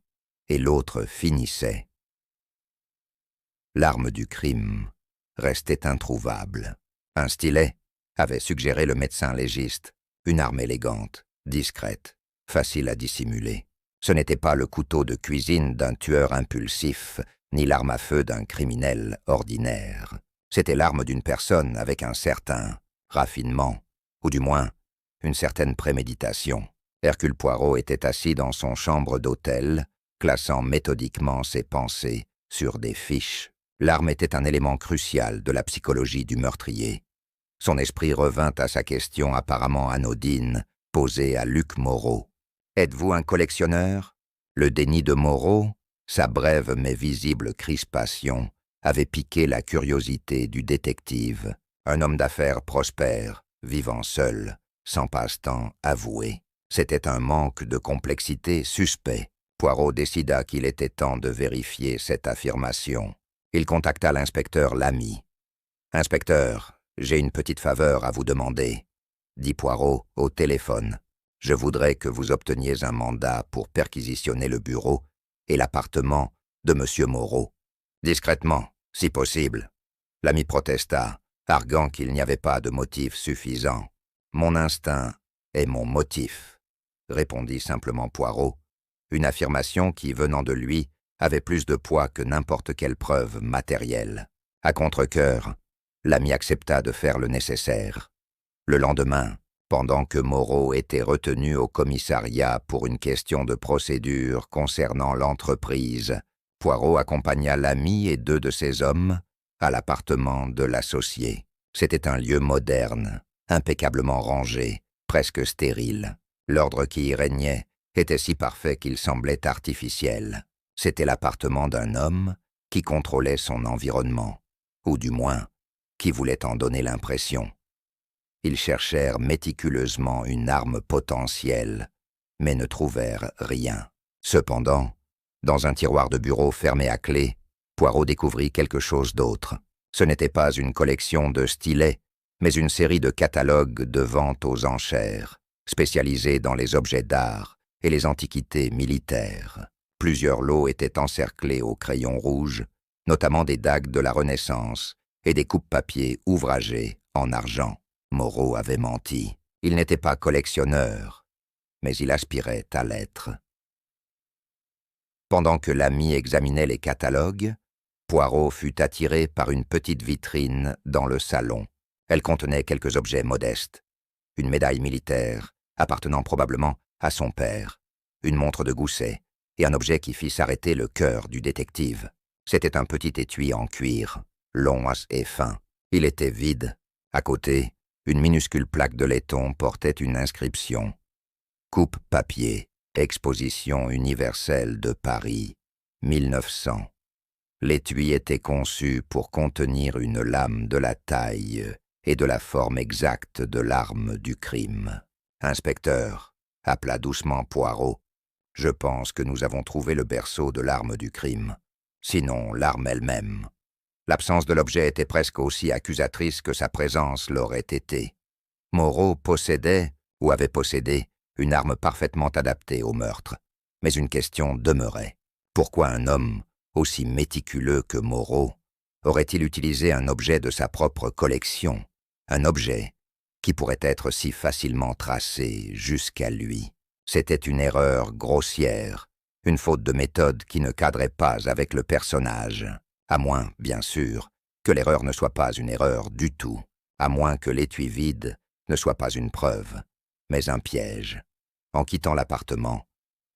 et l'autre finissait. L'arme du crime restait introuvable. Un stylet, avait suggéré le médecin légiste, une arme élégante, discrète, facile à dissimuler. Ce n'était pas le couteau de cuisine d'un tueur impulsif, ni l'arme à feu d'un criminel ordinaire. C'était l'arme d'une personne avec un certain raffinement, ou du moins une certaine préméditation. Hercule Poirot était assis dans son chambre d'hôtel, classant méthodiquement ses pensées sur des fiches. L'arme était un élément crucial de la psychologie du meurtrier. Son esprit revint à sa question apparemment anodine, posée à Luc Moreau. « Êtes-vous un collectionneur ?» Le déni de Moreau, sa brève mais visible crispation, avait piqué la curiosité du détective, un homme d'affaires prospère, vivant seul, sans passe-temps avoué. C'était un manque de complexité suspect. Poirot décida qu'il était temps de vérifier cette affirmation. Il contacta l'inspecteur Lamy. « Inspecteur, j'ai une petite faveur à vous demander, » dit Poirot au téléphone. « Je voudrais que vous obteniez un mandat pour perquisitionner le bureau et l'appartement de Monsieur Moreau. Discrètement, si possible. » L'ami protesta, arguant qu'il n'y avait pas de motif suffisant. « Mon instinct est mon motif, » répondit simplement Poirot, une affirmation qui, venant de lui, avait plus de poids que n'importe quelle preuve matérielle. À contre-cœur, l'ami accepta de faire le nécessaire. Le lendemain, pendant que Moreau était retenu au commissariat pour une question de procédure concernant l'entreprise, Poirot accompagna l'ami et 2 de ses hommes à l'appartement de l'associé. C'était un lieu moderne, impeccablement rangé, presque stérile. L'ordre qui y régnait était si parfait qu'il semblait artificiel. C'était l'appartement d'un homme qui contrôlait son environnement, ou du moins, qui voulait en donner l'impression. Ils cherchèrent méticuleusement une arme potentielle, mais ne trouvèrent rien. Cependant, dans un tiroir de bureau fermé à clé, Poirot découvrit quelque chose d'autre. Ce n'était pas une collection de stylets, mais une série de catalogues de vente aux enchères, spécialisés dans les objets d'art et les antiquités militaires. Plusieurs lots étaient encerclés au crayon rouge, notamment des dagues de la Renaissance et des coupes-papier ouvragées en argent. Moreau avait menti. Il n'était pas collectionneur, mais il aspirait à l'être. Pendant que l'ami examinait les catalogues, Poirot fut attiré par une petite vitrine dans le salon. Elle contenait quelques objets modestes. Une médaille militaire, appartenant probablement à son père, une montre de gousset et un objet qui fit s'arrêter le cœur du détective. C'était un petit étui en cuir, long et fin. Il était vide. À côté, une minuscule plaque de laiton portait une inscription. Coupe-papier, Exposition universelle de Paris, 1900. L'étui était conçu pour contenir une lame de la taille et de la forme exacte de l'arme du crime. « Inspecteur, » appela doucement Poirot, « je pense que nous avons trouvé le berceau de l'arme du crime. Sinon, l'arme elle-même. L'absence de l'objet était presque aussi accusatrice que sa présence l'aurait été. Moreau possédait, ou avait possédé, une arme parfaitement adaptée au meurtre. Mais une question demeurait. Pourquoi un homme, aussi méticuleux que Moreau, aurait-il utilisé un objet de sa propre collection, un objet qui pourrait être si facilement tracé jusqu'à lui? C'était une erreur grossière, une faute de méthode qui ne cadrait pas avec le personnage, à moins, bien sûr, que l'erreur ne soit pas une erreur du tout, à moins que l'étui vide ne soit pas une preuve, mais un piège. En quittant l'appartement,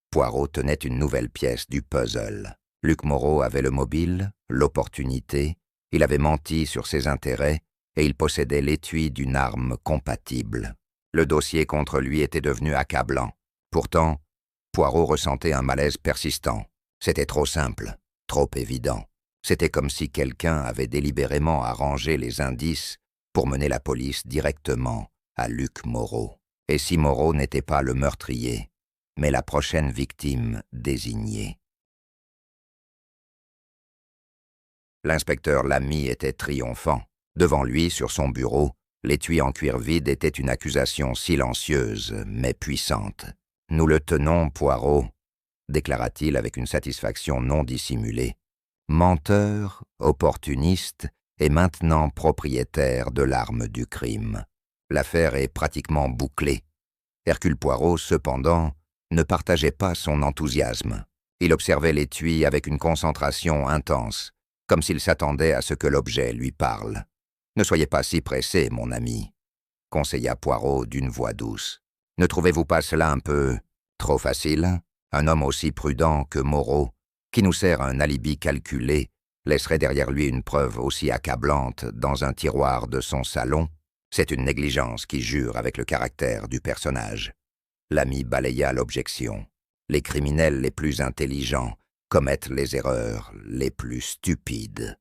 Poirot tenait une nouvelle pièce du puzzle. Luc Moreau avait le mobile, l'opportunité, il avait menti sur ses intérêts et il possédait l'étui d'une arme compatible. Le dossier contre lui était devenu accablant. Pourtant, Poirot ressentait un malaise persistant. C'était trop simple, trop évident. C'était comme si quelqu'un avait délibérément arrangé les indices pour mener la police directement à Luc Moreau. Et si Moreau n'était pas le meurtrier, mais la prochaine victime désignée? L'inspecteur Lamy était triomphant. Devant lui, sur son bureau, l'étui en cuir vide était une accusation silencieuse, mais puissante. « Nous le tenons, Poirot », déclara-t-il avec une satisfaction non dissimulée. « Menteur, opportuniste et maintenant propriétaire de l'arme du crime. L'affaire est pratiquement bouclée. » Hercule Poirot, cependant, ne partageait pas son enthousiasme. Il observait l'étui avec une concentration intense, comme s'il s'attendait à ce que l'objet lui parle. « Ne soyez pas si pressé, mon ami, » conseilla Poirot d'une voix douce. « Ne trouvez-vous pas cela un peu trop facile? Un homme aussi prudent que Moreau, qui nous sert un alibi calculé, laisserait derrière lui une preuve aussi accablante dans un tiroir de son salon? C'est une négligence qui jure avec le caractère du personnage. » L'ami balaya l'objection. Les criminels les plus intelligents commettent les erreurs les plus stupides.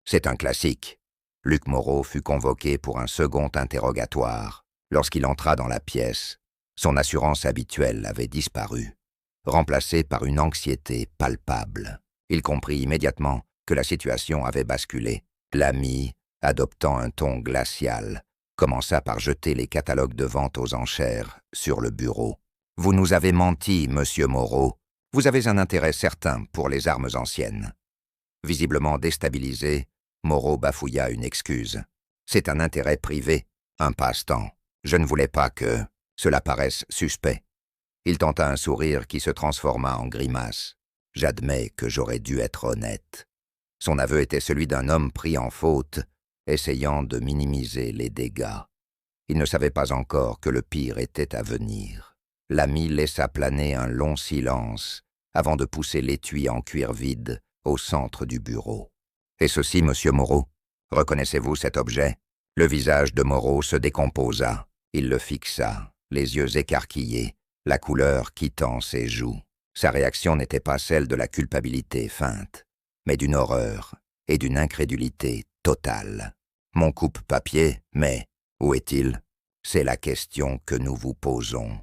C'est un classique. Luc Moreau fut convoqué pour un second interrogatoire. Lorsqu'il entra dans la pièce, son assurance habituelle avait disparu, remplacée par une anxiété palpable. Il comprit immédiatement que la situation avait basculé. L'ami, adoptant un ton glacial, commença par jeter les catalogues de vente aux enchères sur le bureau. « Vous nous avez menti, monsieur Moreau. Vous avez un intérêt certain pour les armes anciennes. » Visiblement déstabilisé, Moreau bafouilla une excuse. « C'est un intérêt privé, un passe-temps. Je ne voulais pas que cela paraisse suspect. » Il tenta un sourire qui se transforma en grimace. « J'admets que j'aurais dû être honnête. » Son aveu était celui d'un homme pris en faute, essayant de minimiser les dégâts. Il ne savait pas encore que le pire était à venir. L'ami laissa planer un long silence avant de pousser l'étui en cuir vide au centre du bureau. « Et ceci, monsieur Moreau, reconnaissez-vous cet objet ?» Le visage de Moreau se décomposa. Il le fixa, les yeux écarquillés, la couleur quittant ses joues. Sa réaction n'était pas celle de la culpabilité feinte, mais d'une horreur et d'une incrédulité totale. « Mon coupe-papier, mais où est-il? C'est la question que nous vous posons. »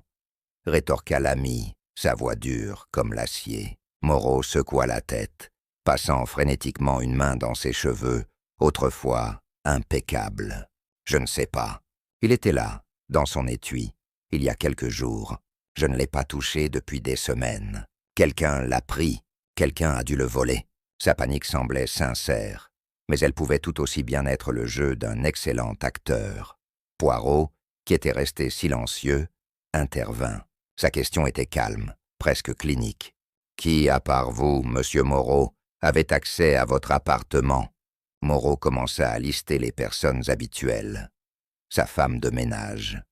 rétorqua l'ami, sa voix dure comme l'acier. Moreau secoua la tête, passant frénétiquement une main dans ses cheveux, autrefois impeccables. « Je ne sais pas. Il était là, dans son étui, il y a quelques jours. Je ne l'ai pas touché depuis des semaines. Quelqu'un l'a pris, Quelqu'un a dû le voler. Sa panique semblait sincère, mais elle pouvait tout aussi bien être le jeu d'un excellent acteur. Poirot, qui était resté silencieux, intervint. Sa question était calme, presque clinique. « Qui, à part vous, monsieur Moreau, avait accès à votre appartement ?» Moreau commença à lister les personnes habituelles. Sa femme de ménage,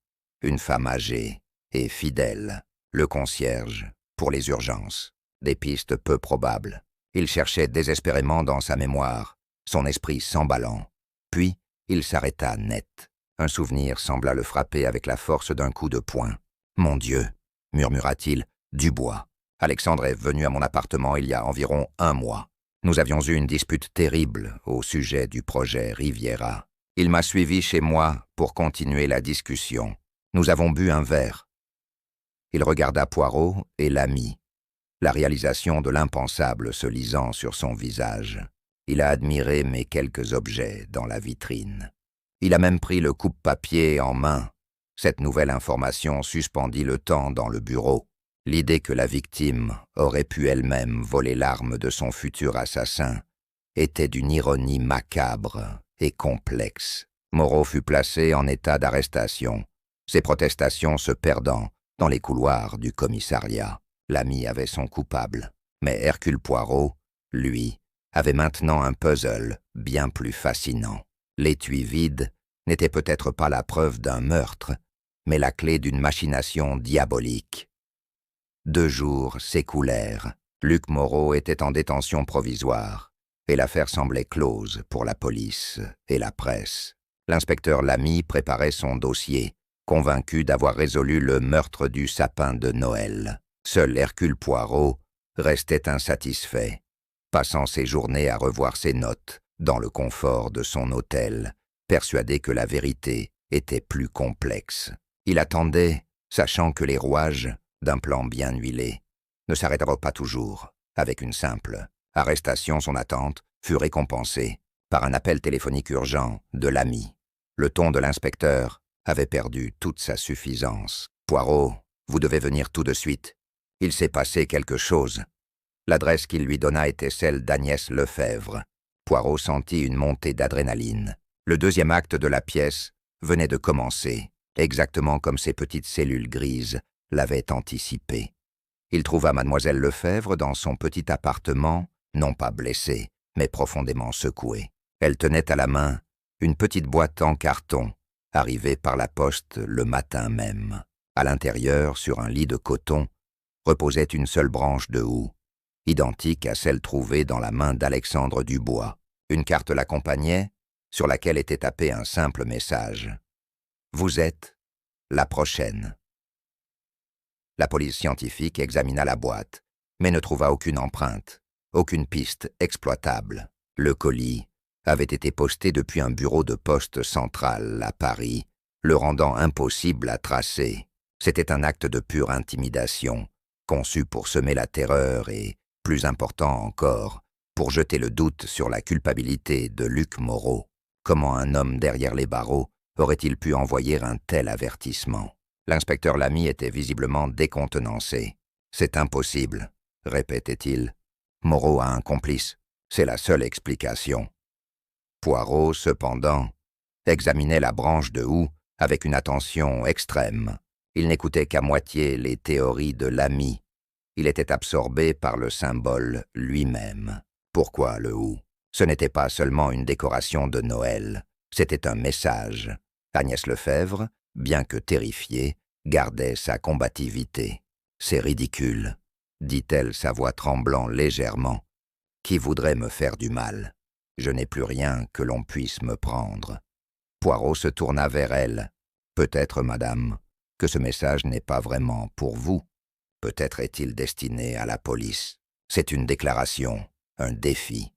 une femme âgée et fidèle, le concierge, pour les urgences. Des pistes peu probables. Il cherchait désespérément dans sa mémoire, son esprit s'emballant. Puis, il s'arrêta net. Un souvenir sembla le frapper avec la force d'un coup de poing. « Mon Dieu !» murmura-t-il, « Dubois. Alexandre est venu à mon appartement il y a environ 1 mois. Nous avions eu une dispute terrible au sujet du projet Riviera. Il m'a suivi chez moi pour continuer la discussion. Nous avons bu un verre. » Il regarda Poirot et l'ami, la réalisation de l'impensable se lisant sur son visage. Il a admiré mes quelques objets dans la vitrine. Il a même pris le coupe-papier en main. Cette nouvelle information suspendit le temps dans le bureau. L'idée que la victime aurait pu elle-même voler l'arme de son futur assassin était d'une ironie macabre et complexe. Moreau fut placé en état d'arrestation, ses protestations se perdant dans les couloirs du commissariat. L'ami avait son coupable, mais Hercule Poirot, lui, avait maintenant un puzzle bien plus fascinant. L'étui vide n'était peut-être pas la preuve d'un meurtre, mais la clé d'une machination diabolique. 2 jours s'écoulèrent. Luc Moreau était en détention provisoire, et l'affaire semblait close pour la police et la presse. L'inspecteur Lamy préparait son dossier, convaincu d'avoir résolu le meurtre du sapin de Noël. Seul Hercule Poirot restait insatisfait, passant ses journées à revoir ses notes dans le confort de son hôtel, persuadé que la vérité était plus complexe. Il attendait, sachant que les rouages d'un plan bien huilé ne s'arrêteraient pas toujours. Avec une simple arrestation, son attente fut récompensée par un appel téléphonique urgent de l'ami. Le ton de l'inspecteur avait perdu toute sa suffisance. « Poirot, vous devez venir tout de suite. Il s'est passé quelque chose. » L'adresse qu'il lui donna était celle d'Agnès Lefebvre. Poirot sentit une montée d'adrénaline. Le 2e acte de la pièce venait de commencer, exactement comme ses petites cellules grises l'avaient anticipé. Il trouva mademoiselle Lefebvre dans son petit appartement, non pas blessée, mais profondément secouée. Elle tenait à la main une petite boîte en carton, arrivée par la poste le matin même. À l'intérieur, sur un lit de coton, reposait une seule branche de houx, identique à celle trouvée dans la main d'Alexandre Dubois. Une carte l'accompagnait, sur laquelle était tapé un simple message. « Vous êtes la prochaine. » La police scientifique examina la boîte, mais ne trouva aucune empreinte, aucune piste exploitable. Le colis avait été posté depuis un bureau de poste central à Paris, le rendant impossible à tracer. C'était un acte de pure intimidation, conçu pour semer la terreur et, plus important encore, pour jeter le doute sur la culpabilité de Luc Moreau. Comment un homme derrière les barreaux aurait-il pu envoyer un tel avertissement? L'inspecteur Lamy était visiblement décontenancé. « C'est impossible, » répétait-il. « Moreau a un complice. C'est la seule explication. » Poirot, cependant, examinait la branche de houx avec une attention extrême. Il n'écoutait qu'à moitié les théories de Lamy. Il était absorbé par le symbole lui-même. Pourquoi le houx? Ce n'était pas seulement une décoration de Noël, c'était un message. Agnès Lefebvre, bien que terrifiée, gardait sa combativité. « C'est ridicule, » dit-elle, sa voix tremblant légèrement. « Qui voudrait me faire du mal? Je n'ai plus rien que l'on puisse me prendre. » Poirot se tourna vers elle. « Peut-être, madame, que ce message n'est pas vraiment pour vous. Peut-être est-il destiné à la police. C'est une déclaration, un défi. »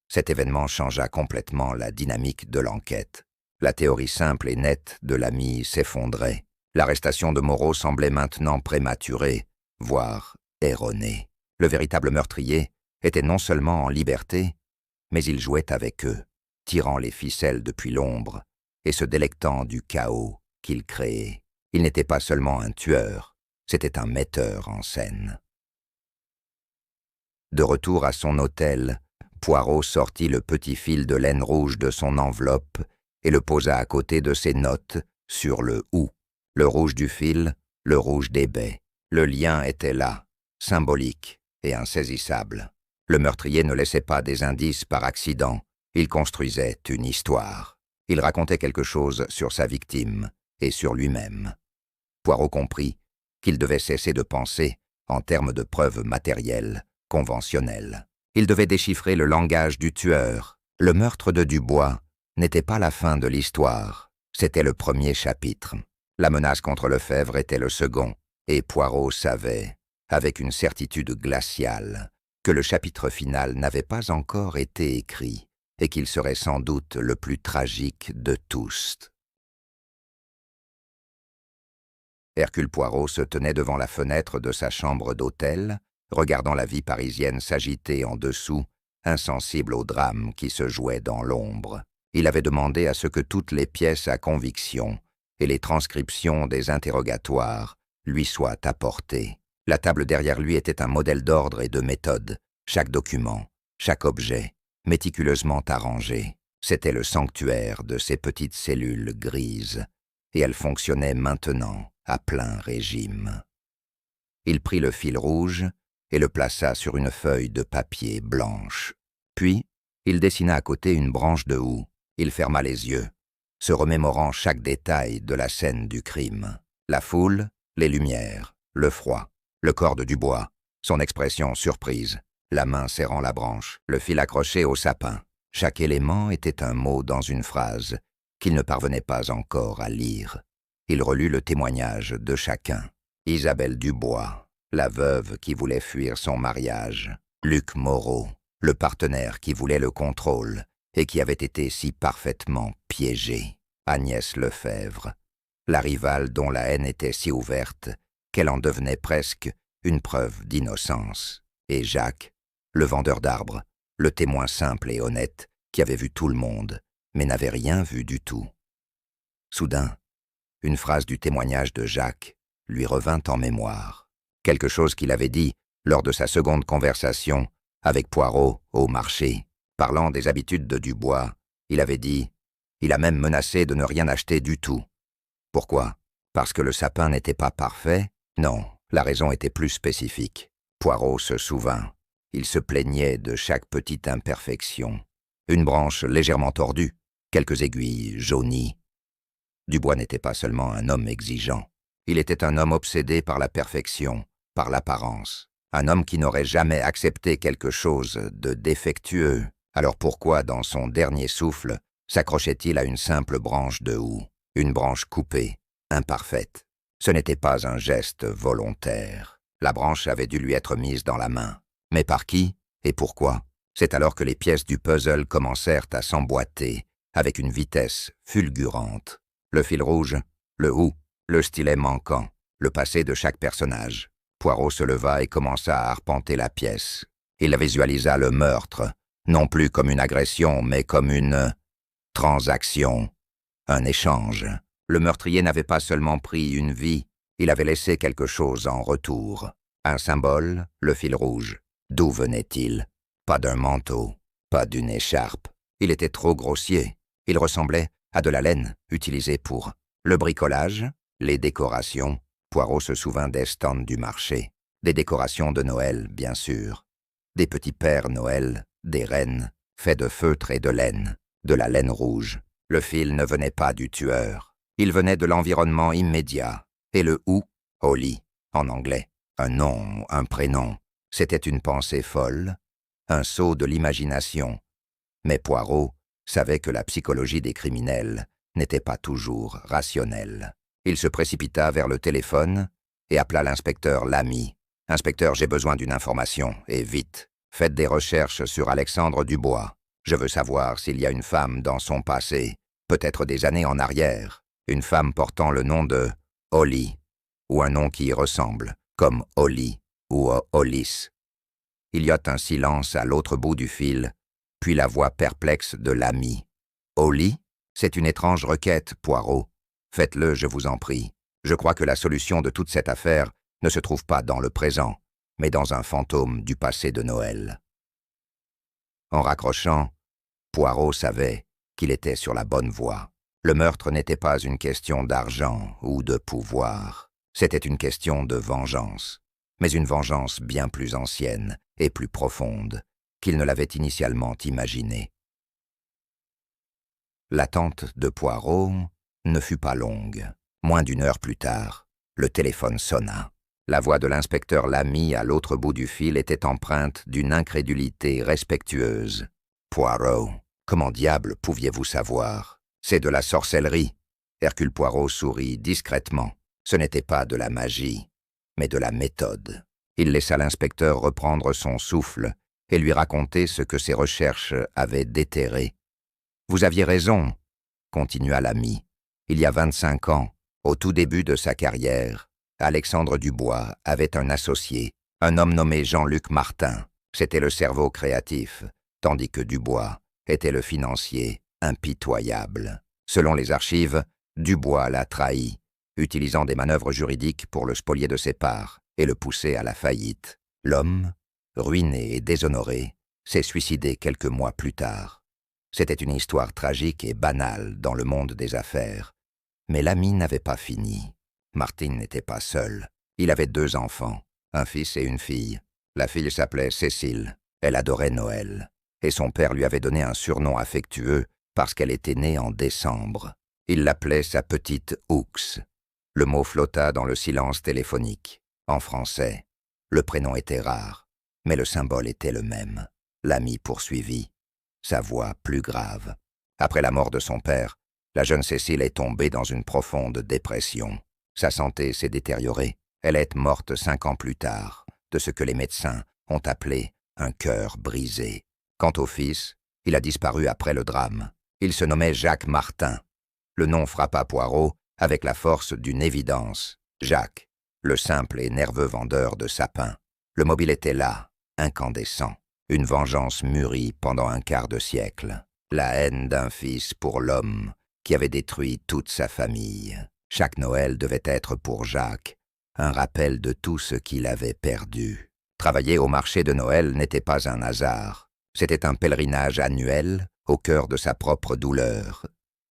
Cet événement changea complètement la dynamique de l'enquête. La théorie simple et nette de Lamy s'effondrait. L'arrestation de Moreau semblait maintenant prématurée, voire erronée. Le véritable meurtrier était non seulement en liberté, mais il jouait avec eux, tirant les ficelles depuis l'ombre et se délectant du chaos qu'il créait. Il n'était pas seulement un tueur, c'était un metteur en scène. De retour à son hôtel, Poirot sortit le petit fil de laine rouge de son enveloppe et le posa à côté de ses notes sur le « ou ». Le rouge du fil, le rouge des baies. Le lien était là, symbolique et insaisissable. Le meurtrier ne laissait pas des indices par accident. Il construisait une histoire. Il racontait quelque chose sur sa victime et sur lui-même. Poirot comprit qu'il devait cesser de penser en termes de preuves matérielles, conventionnelles. Il devait déchiffrer le langage du tueur. Le meurtre de Dubois n'était pas la fin de l'histoire, c'était le premier chapitre. La menace contre Lefebvre était le second, et Poirot savait, avec une certitude glaciale, que le chapitre final n'avait pas encore été écrit et qu'il serait sans doute le plus tragique de tous. Hercule Poirot se tenait devant la fenêtre de sa chambre d'hôtel, regardant la vie parisienne s'agiter en dessous, insensible au drame qui se jouait dans l'ombre. Il avait demandé à ce que toutes les pièces à conviction et les transcriptions des interrogatoires lui soient apportées. La table derrière lui était un modèle d'ordre et de méthode. Chaque document, chaque objet, méticuleusement arrangé. C'était le sanctuaire de ces petites cellules grises, et elles fonctionnaient maintenant à plein régime. Il prit le fil rouge et le plaça sur une feuille de papier blanche. Puis, il dessina à côté une branche de houx. Il ferma les yeux, se remémorant chaque détail de la scène du crime. La foule, les lumières, le froid, le corps de Dubois, son expression surprise, la main serrant la branche, le fil accroché au sapin. Chaque élément était un mot dans une phrase qu'il ne parvenait pas encore à lire. Il relut le témoignage de chacun. Isabelle Dubois, la veuve qui voulait fuir son mariage. Luc Moreau, le partenaire qui voulait le contrôle et qui avait été si parfaitement piégé. Agnès Lefebvre, la rivale dont la haine était si ouverte qu'elle en devenait presque une preuve d'innocence. Et Jacques, le vendeur d'arbres, le témoin simple et honnête qui avait vu tout le monde, mais n'avait rien vu du tout. Soudain, une phrase du témoignage de Jacques lui revint en mémoire. Quelque chose qu'il avait dit lors de sa seconde conversation avec Poirot au marché. Parlant des habitudes de Dubois, il avait dit « Il a même menacé de ne rien acheter du tout. » Pourquoi? Parce que le sapin n'était pas parfait? Non, la raison était plus spécifique. Poirot se souvint. Il se plaignait de chaque petite imperfection. Une branche légèrement tordue, quelques aiguilles jaunies. Dubois n'était pas seulement un homme exigeant. Il était un homme obsédé par la perfection, par l'apparence. Un homme qui n'aurait jamais accepté quelque chose de défectueux. Alors pourquoi, dans son dernier souffle, s'accrochait-il à une simple branche de houx? Une branche coupée, imparfaite. Ce n'était pas un geste volontaire. La branche avait dû lui être mise dans la main. Mais par qui et pourquoi? C'est alors que les pièces du puzzle commencèrent à s'emboîter avec une vitesse fulgurante. Le fil rouge, le houx, le stylet manquant, le passé de chaque personnage. Poirot se leva et commença à arpenter la pièce. Il visualisa le meurtre, non plus comme une agression, mais comme une transaction, un échange. Le meurtrier n'avait pas seulement pris une vie, il avait laissé quelque chose en retour. Un symbole, le fil rouge. D'où venait-il? Pas d'un manteau, pas d'une écharpe. Il était trop grossier. Il ressemblait à de la laine utilisée pour le bricolage, les décorations. Poirot se souvint des stands du marché. Des décorations de Noël, bien sûr. Des petits pères Noël, des rennes, faits de feutre et de la laine rouge. Le fil ne venait pas du tueur. Il venait de l'environnement immédiat. Et le « ou », Holly, en anglais. Un nom, un prénom. C'était une pensée folle, un saut de l'imagination. Mais Poirot savait que la psychologie des criminels n'était pas toujours rationnelle. Il se précipita vers le téléphone et appela l'inspecteur Lamy. « Inspecteur, j'ai besoin d'une information, et vite. Faites des recherches sur Alexandre Dubois. Je veux savoir s'il y a une femme dans son passé, peut-être des années en arrière, une femme portant le nom de Holly, ou un nom qui y ressemble, comme Holly ou Hollis. » Il y eut un silence à l'autre bout du fil, puis la voix perplexe de Lamy. « Holly? C'est une étrange requête, Poirot. Faites-le, je vous en prie. Je crois que la solution de toute cette affaire ne se trouve pas dans le présent, mais dans un fantôme du passé de Noël. En raccrochant, Poirot savait qu'il était sur la bonne voie. Le meurtre n'était pas une question d'argent ou de pouvoir, c'était une question de vengeance, mais une vengeance bien plus ancienne et plus profonde qu'il ne l'avait initialement imaginée. L'attente de Poirot ne fut pas longue. Moins d'une heure plus tard, le téléphone sonna. La voix de l'inspecteur Lamy à l'autre bout du fil était empreinte d'une incrédulité respectueuse. « Poirot, comment diable pouviez-vous savoir? C'est de la sorcellerie. » Hercule Poirot sourit discrètement. Ce n'était pas de la magie, mais de la méthode. Il laissa l'inspecteur reprendre son souffle et lui raconter ce que ses recherches avaient déterré. « Vous aviez raison, » continua Lamy. « Il y a 25 ans, au tout début de sa carrière, Alexandre Dubois avait un associé, un homme nommé Jean-Luc Martin. C'était le cerveau créatif, tandis que Dubois était le financier impitoyable. Selon les archives, Dubois l'a trahi, utilisant des manœuvres juridiques pour le spolier de ses parts et le pousser à la faillite. L'homme, ruiné et déshonoré, s'est suicidé quelques mois plus tard. C'était une histoire tragique et banale dans le monde des affaires. Mais Lamy n'avait pas fini. Martin n'était pas seul. Il avait 2 enfants, un fils et une fille. La fille s'appelait Cécile. Elle adorait Noël. Et son père lui avait donné un surnom affectueux parce qu'elle était née en décembre. Il l'appelait sa petite Oux. Le mot flotta dans le silence téléphonique. En français, le prénom était rare, mais le symbole était le même. Lamy poursuivit, sa voix plus grave. Après la mort de son père, la jeune Cécile est tombée dans une profonde dépression. Sa santé s'est détériorée. Elle est morte 5 ans plus tard, de ce que les médecins ont appelé un cœur brisé. Quant au fils, il a disparu après le drame. Il se nommait Jacques Martin. Le nom frappa Poirot avec la force d'une évidence. Jacques, le simple et nerveux vendeur de sapins. Le mobile était là, incandescent. Une vengeance mûrie pendant un quart de siècle. La haine d'un fils pour l'homme qui avait détruit toute sa famille. Chaque Noël devait être pour Jacques un rappel de tout ce qu'il avait perdu. Travailler au marché de Noël n'était pas un hasard. C'était un pèlerinage annuel au cœur de sa propre douleur.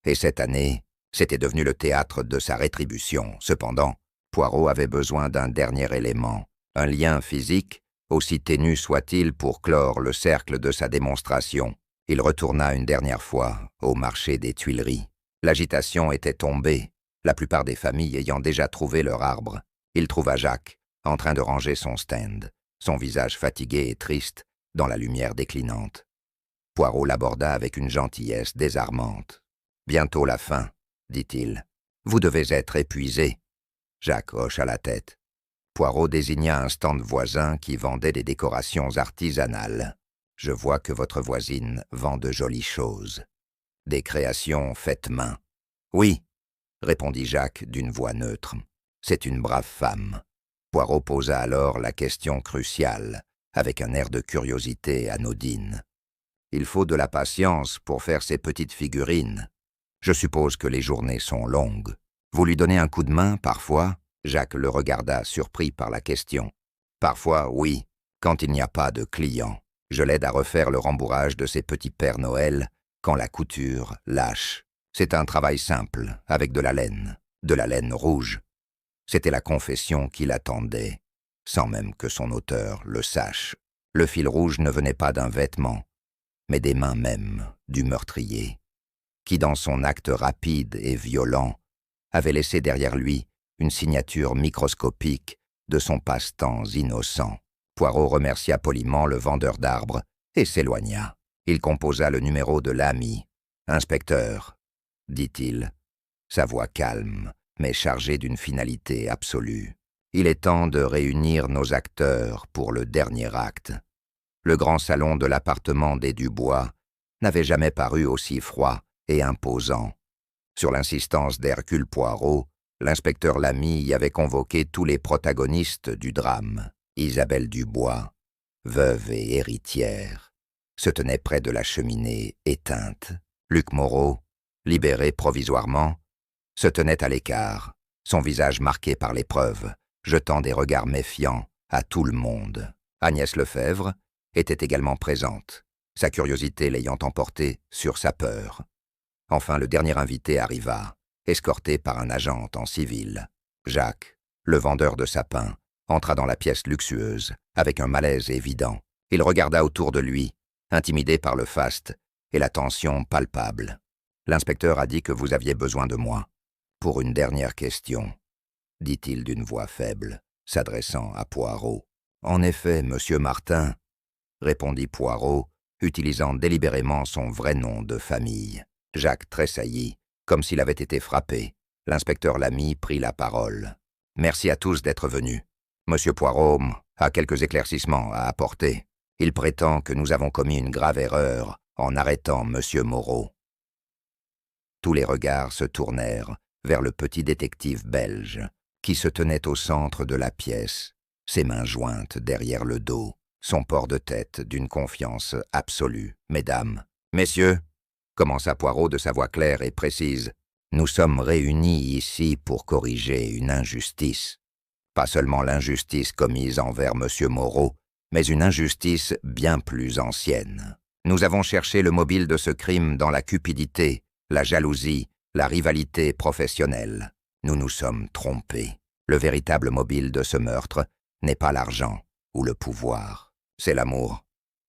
Et cette année, c'était devenu le théâtre de sa rétribution. Cependant, Poirot avait besoin d'un dernier élément, un lien physique, aussi ténu soit-il pour clore le cercle de sa démonstration. Il retourna une dernière fois au marché des Tuileries. L'agitation était tombée, la plupart des familles ayant déjà trouvé leur arbre. Il trouva Jacques, en train de ranger son stand, son visage fatigué et triste, dans la lumière déclinante. Poirot l'aborda avec une gentillesse désarmante. « Bientôt la fin, » dit-il. « Vous devez être épuisé. » Jacques hocha la tête. Poirot désigna un stand voisin qui vendait des décorations artisanales. « Je vois que votre voisine vend de jolies choses. Des créations faites main. »« Oui, » répondit Jacques d'une voix neutre. « C'est une brave femme. » Poirot posa alors la question cruciale, avec un air de curiosité anodine. « Il faut de la patience pour faire ces petites figurines. Je suppose que les journées sont longues. Vous lui donnez un coup de main, parfois ?» Jacques le regarda, surpris par la question. « Parfois, oui, quand il n'y a pas de clients. Je l'aide à refaire le rembourrage de ses petits Pères Noël quand la couture lâche. C'est un travail simple, avec de la laine rouge. » C'était la confession qu'il attendait, sans même que son auteur le sache. Le fil rouge ne venait pas d'un vêtement, mais des mains même du meurtrier, qui dans son acte rapide et violent avait laissé derrière lui une signature microscopique de son passe-temps innocent. Poirot remercia poliment le vendeur d'arbres et s'éloigna. Il composa le numéro de Lamy. « Inspecteur, » dit-il, sa voix calme, mais chargée d'une finalité absolue. « Il est temps de réunir nos acteurs pour le dernier acte. » Le grand salon de l'appartement des Dubois n'avait jamais paru aussi froid et imposant. Sur l'insistance d'Hercule Poirot, l'inspecteur Lamy y avait convoqué tous les protagonistes du drame. Isabelle Dubois, veuve et héritière, se tenait près de la cheminée éteinte. Luc Moreau, libéré provisoirement, se tenait à l'écart, son visage marqué par l'épreuve, jetant des regards méfiants à tout le monde. Agnès Lefebvre était également présente, sa curiosité l'ayant emporté sur sa peur. Enfin, le dernier invité arriva, escorté par un agent en civil. Jacques, le vendeur de sapins, entra dans la pièce luxueuse, avec un malaise évident. Il regarda autour de lui, intimidé par le faste et la tension palpable. « L'inspecteur a dit que vous aviez besoin de moi. Pour une dernière question, dit-il d'une voix faible, s'adressant à Poirot. « En effet, monsieur Martin, répondit Poirot, utilisant délibérément son vrai nom de famille. Jacques tressaillit, comme s'il avait été frappé. L'inspecteur Lamy prit la parole. « Merci à tous d'être venus. Monsieur Poirot a quelques éclaircissements à apporter. Il prétend que nous avons commis une grave erreur en arrêtant monsieur Moreau. » Tous les regards se tournèrent vers le petit détective belge, qui se tenait au centre de la pièce, ses mains jointes derrière le dos, son port de tête d'une confiance absolue. « Mesdames, messieurs, » commença Poirot de sa voix claire et précise, « nous sommes réunis ici pour corriger une injustice. Pas seulement l'injustice commise envers monsieur Moreau, mais une injustice bien plus ancienne. Nous avons cherché le mobile de ce crime dans la cupidité, la jalousie, la rivalité professionnelle. Nous nous sommes trompés. Le véritable mobile de ce meurtre n'est pas l'argent ou le pouvoir, c'est l'amour. »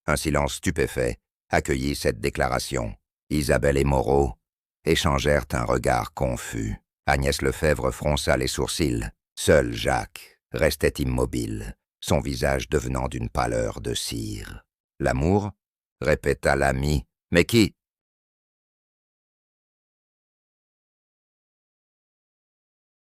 Un silence stupéfait accueillit cette déclaration. Isabelle et Moreau échangèrent un regard confus. Agnès Lefebvre fronça les sourcils. Seul Jacques restait immobile, son visage devenant d'une pâleur de cire. « L'amour » répéta l'ami. « Mais qui »